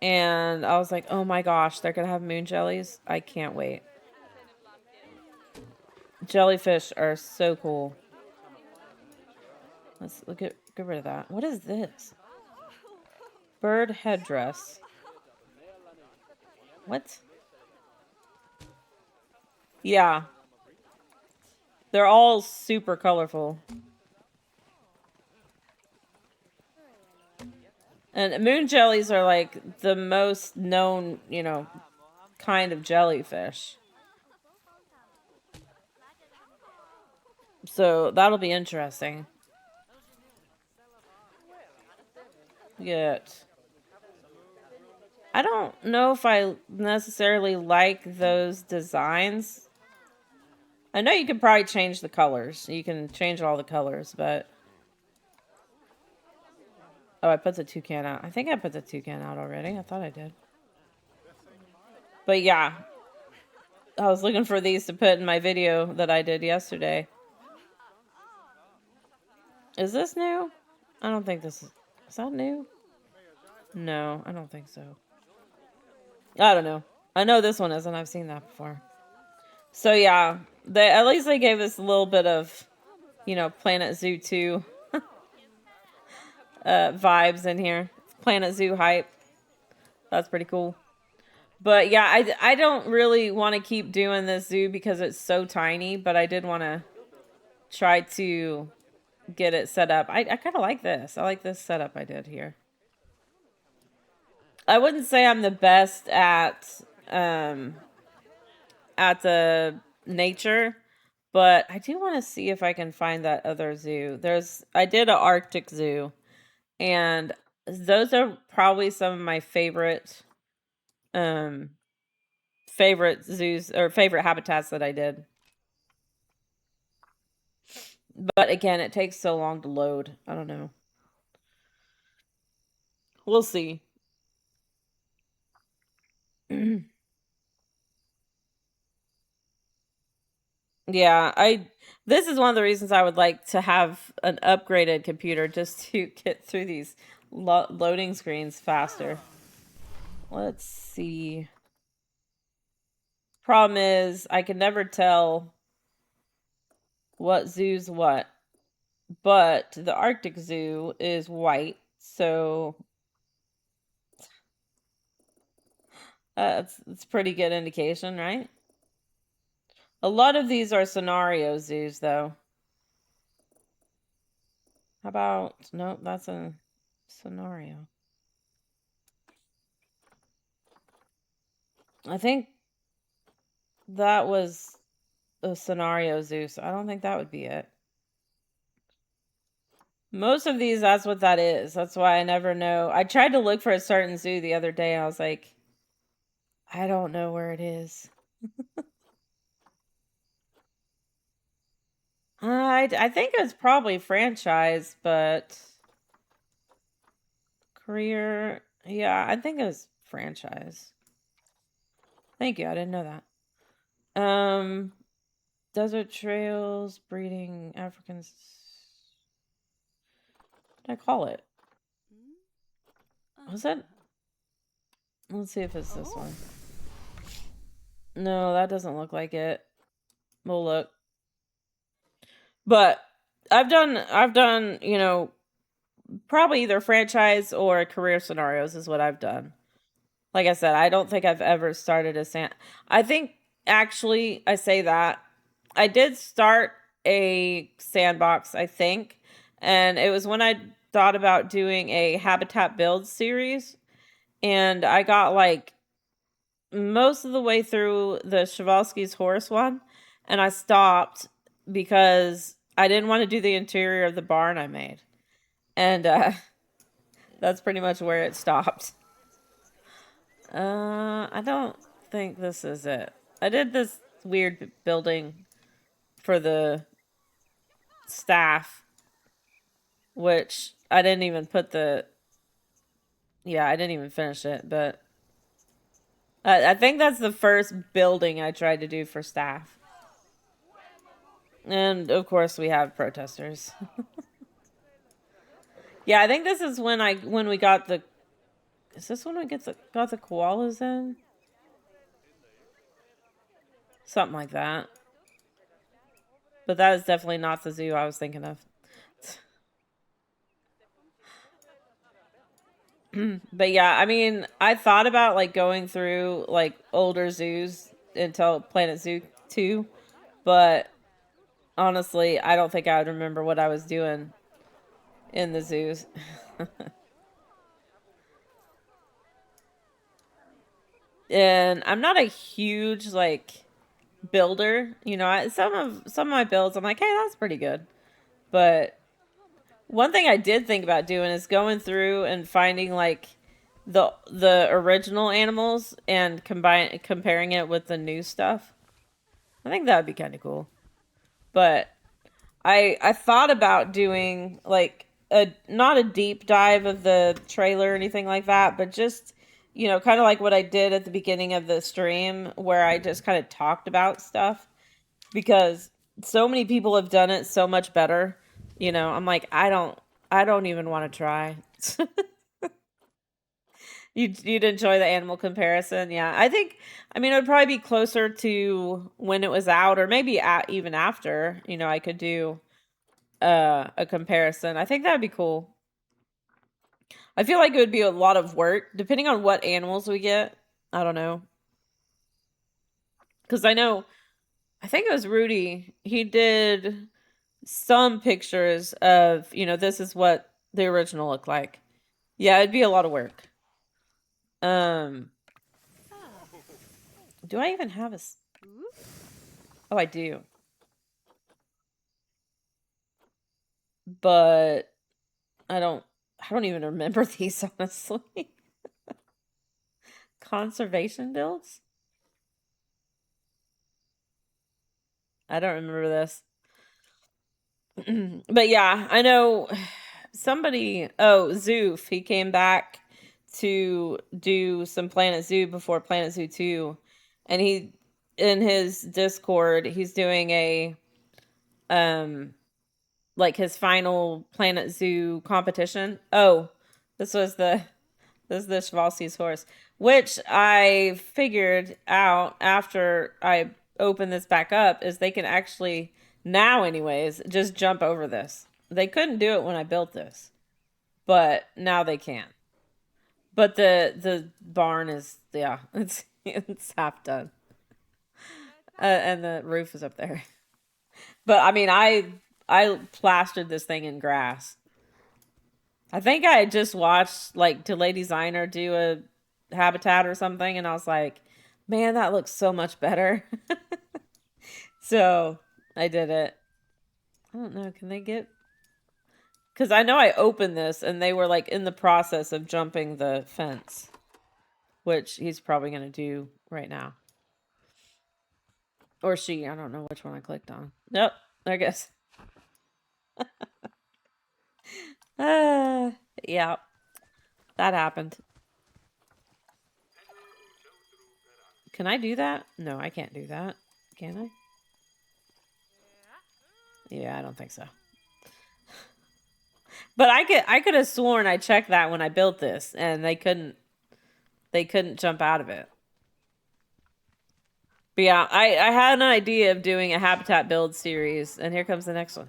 S1: And I was like, oh my gosh, they're going to have moon jellies? I can't wait. Jellyfish are so cool. Let's get rid of that. What is this? Bird headdress. What? Yeah. They're all super colorful. And moon jellies are like the most known, kind of jellyfish. So that'll be interesting. Yet. I don't know if I necessarily like those designs. I know you can probably change the colors. You can change all the colors, but... Oh, I put the toucan out. I think I put the toucan out already. I thought I did. But yeah. I was looking for these to put in my video that I did yesterday. Is this new? I don't think this is... Is that new? No, I don't think so. I don't know. I know this one isn't. I've seen that before. So yeah, at least they gave us a little bit of, Planet Zoo 2 vibes in here. Planet Zoo hype. That's pretty cool. But yeah, I don't really want to keep doing this zoo because it's so tiny, but I did want to try to get it set up. I kind of like this. I like this setup I did here. I wouldn't say I'm the best at the nature, but I do want to see if I can find that other zoo. I did an Arctic zoo, and those are probably some of my favorite zoos or favorite habitats that I did. But again, it takes so long to load. I don't know. We'll see. Yeah, I this is one of the reasons I would like to have an upgraded computer just to get through these loading screens faster. Let's see. Problem is, I can never tell what zoo's what. But the Arctic Zoo is white, so it's pretty good indication, right? A lot of these are scenario zoos, though. How about no? That's a scenario. I think that was a scenario zoo, so I don't think that would be it. Most of these, that's what that is. That's why I never know. I tried to look for a certain zoo the other day, and I was like, I don't know where it is. I think it's probably franchise, but career. Yeah, I think it was franchise. Thank you. I didn't know that. Desert trails, breeding Africans. What did I call it? Was it? Let's see if it's this one. No, that doesn't look like it. We'll look. But I've done, probably either franchise or career scenarios is what I've done. Like I said, I don't think I've ever started a I think actually I say that I did start a sandbox, I think, and it was when I thought about doing a habitat build series, and I got like most of the way through the Chvalsky's horse one, and I stopped because I didn't want to do the interior of the barn I made. And that's pretty much where it stopped. I don't think this is it. I did this weird building for the staff, which I didn't even put the. Yeah, I didn't even finish it, but I think that's the first building I tried to do for staff. And of course, we have protesters. Yeah, I think this is when we got the. Is this when we got the koalas in? Something like that. But that is definitely not the zoo I was thinking of. But yeah, I mean, I thought about like going through like older zoos until Planet Zoo 2, but honestly, I don't think I would remember what I was doing in the zoos. And I'm not a huge like builder, some of my builds I'm like, "Hey, that's pretty good." But one thing I did think about doing is going through and finding like the original animals and comparing it with the new stuff. I think that would be kind of cool. But I thought about doing like a not a deep dive of the trailer or anything like that, but just kind of like what I did at the beginning of the stream where I just kind of talked about stuff because so many people have done it so much better. I'm like I don't even want to try. You'd enjoy the animal comparison, yeah. I mean, it would probably be closer to when it was out, or maybe even after. I could do a comparison. I think that'd be cool. I feel like it would be a lot of work, depending on what animals we get. I don't know, because I think it was Rudy. He did some pictures of this is what the original looked like. Yeah, it'd be a lot of work. Um, do I even have Oh, I do. But I don't even remember these honestly. Conservation builds? I don't remember this. But yeah, I know somebody, Zoof, he came back to do some Planet Zoo before Planet Zoo 2. And he, in his Discord, he's doing like his final Planet Zoo competition. Oh, this was the this is the Schvalsi's horse, which I figured out after I opened this back up is they can actually now, anyways, just jump over this. They couldn't do it when I built this, but now they can. But the barn is it's half done, and the roof is up there. But I mean, I plastered this thing in grass. I think I had just watched like Delay Designer do a habitat or something, and I was like, man, that looks so much better. So I did it. I don't know, can they get, because I know I opened this and they were like in the process of jumping the fence, which he's probably gonna do right now. Or she, I don't know which one I clicked on. Nope, I guess. Yeah, that happened. Can I do that? No, I can't do that. Can I? Yeah, I don't think so. But I could have sworn I checked that when I built this and they couldn't jump out of it. But yeah, I had an idea of doing a habitat build series, and here comes the next one.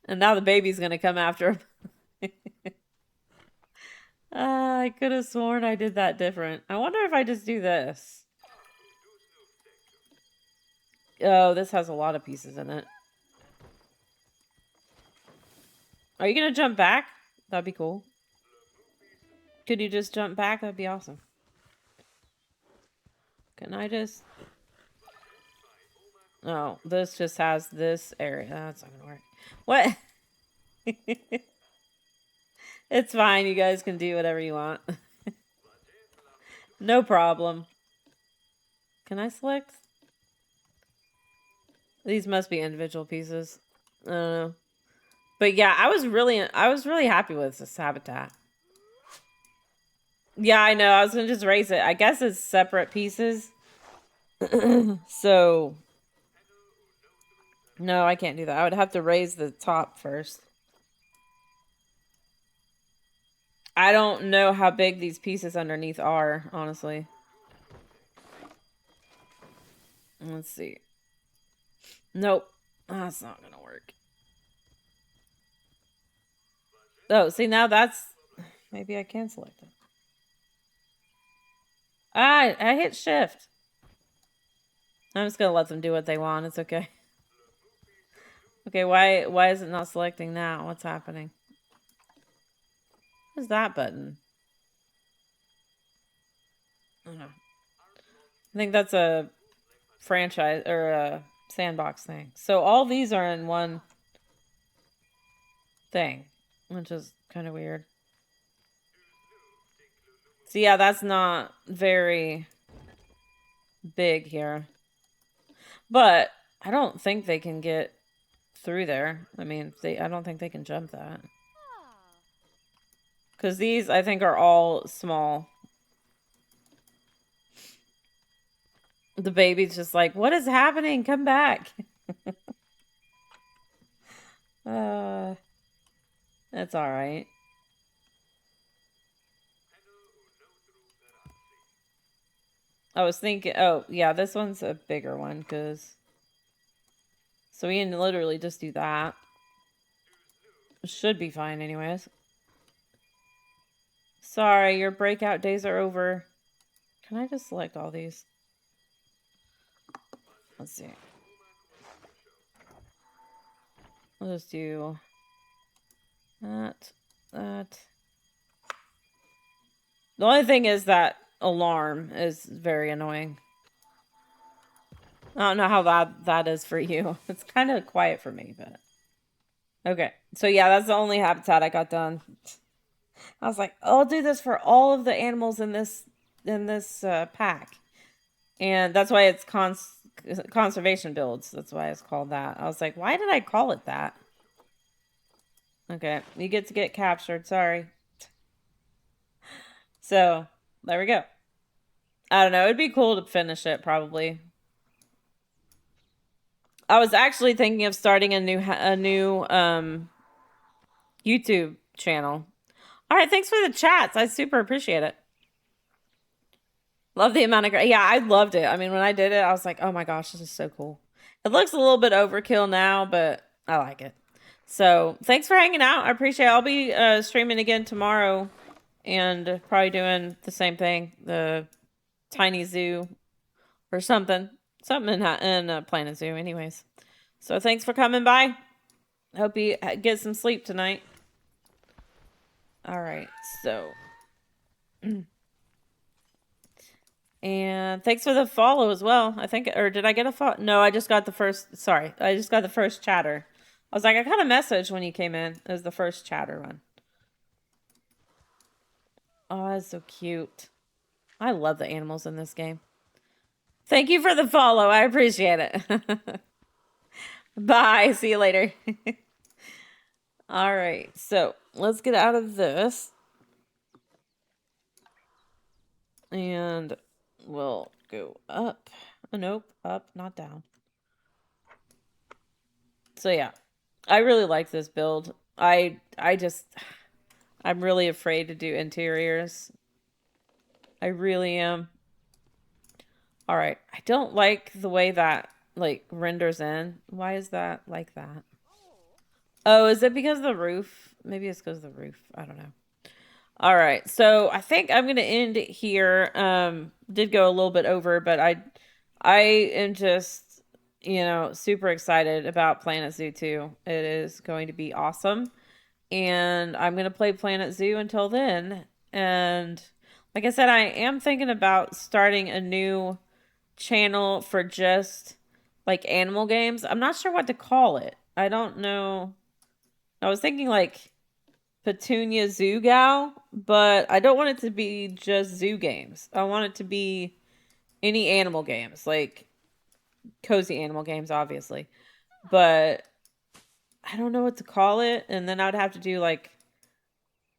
S1: And now the baby's gonna come after him. I could have sworn I did that different. I wonder if I just do this. Oh, this has a lot of pieces in it. Are you gonna jump back? That'd be cool. Could you just jump back? That'd be awesome. Can I just... Oh, this just has this area. That's not gonna work. What? It's fine. You guys can do whatever you want. No problem. Can I select? These must be individual pieces. I don't know. But yeah, I was really happy with this habitat. Yeah, I know. I was gonna just raise it. I guess it's separate pieces. So no, I can't do that. I would have to raise the top first. I don't know how big these pieces underneath are, honestly. Let's see. Nope. That's not gonna work. Oh, see, now that's... Maybe I can select it. Ah, I hit shift. I'm just gonna let them do what they want. It's okay. Okay, why is it not selecting now? What's happening? What's that button? I don't know. I think that's a franchise or a sandbox thing. So all these are in one thing, which is kind of weird. So yeah, that's not very big here. But I don't think they can get through there. I mean, I don't think they can jump that. Because these, I think, are all small. The baby's just like, what is happening? Come back. That's all right. I was thinking, oh, yeah, this one's a bigger one, because... So we can literally just do that. Should be fine anyways. Sorry, your breakout days are over. Can I just select all these? Let's see. I'll just do that. The only thing is that alarm is very annoying. I don't know how that is for you. It's kind of quiet for me, but... Okay. So yeah, that's the only habitat I got done. I was like, oh, I'll do this for all of the animals in this pack. And that's why it's conservation builds. That's why it's called that. I was like, why did I call it that? Okay, you get to get captured. Sorry. So there we go. I don't know. It'd be cool to finish it probably. I was actually thinking of starting a new YouTube channel. All right, thanks for the chats. I super appreciate it. Love the amount of yeah, I loved it. I mean, when I did it, I was like, oh my gosh, this is so cool. It looks a little bit overkill now, but I like it. So thanks for hanging out. I appreciate it. I'll be streaming again tomorrow and probably doing the same thing, the tiny zoo or something. Something in Planet Zoo anyways. So thanks for coming by. Hope you get some sleep tonight. All right, so... And thanks for the follow as well. I think, or did I get a follow? No, I just got the first, sorry. I just got the first chatter. I was like, I got a message when you came in. It was the first chatter one. Oh, that's so cute. I love the animals in this game. Thank you for the follow. I appreciate it. Bye. See you later. All right. So let's get out of this. And we'll go up. Oh, nope. Up, not down. So yeah. I really like this build. I'm really afraid to do interiors. I really am. All right. I don't like the way that like renders in. Why is that like that? Oh, is it because of the roof? Maybe it's because of the roof. I don't know. All right. So I think I'm going to end it here. Did go a little bit over, but I am just, super excited about Planet Zoo 2. It is going to be awesome. And I'm going to play Planet Zoo until then. And like I said, I am thinking about starting a new channel for just like animal games. I'm not sure what to call it. I don't know. I was thinking like Petunia Zoo Gal, but I don't want it to be just zoo games. I want it to be any animal games, like cozy animal games, obviously. But I don't know what to call it. And then I'd have to do like,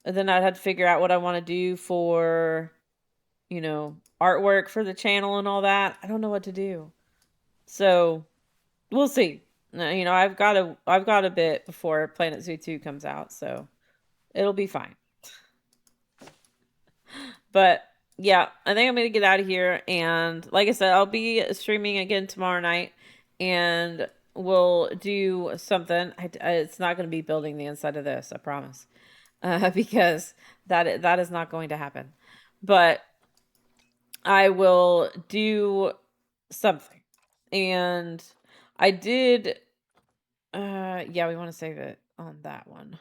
S1: then I'd have to figure out what I want to do for, artwork for the channel and all that. I don't know what to do. So we'll see. I've got a bit before Planet Zoo 2 comes out, so it'll be fine. But yeah, I think I'm going to get out of here. And like I said, I'll be streaming again tomorrow night and we'll do something. It's not going to be building the inside of this, I promise. Because that is not going to happen. But I will do something. And I did, yeah, we want to save it on that one.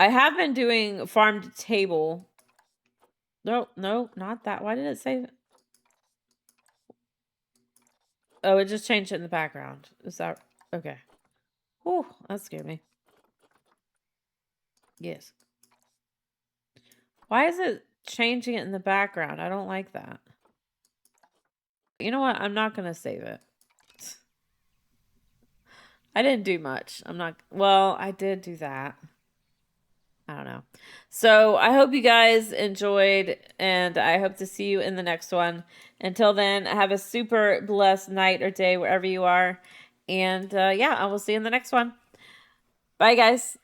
S1: I have been doing farm to table. No, not that. Why did it say? Oh, it just changed it in the background. Is that okay? Oh, that scared me. Yes. Why is it changing it in the background? I don't like that. You know what? I'm not gonna save it. I didn't do much. Well, I did do that. I don't know. So I hope you guys enjoyed, and I hope to see you in the next one. Until then, have a super blessed night or day wherever you are. And yeah, I will see you in the next one. Bye, guys.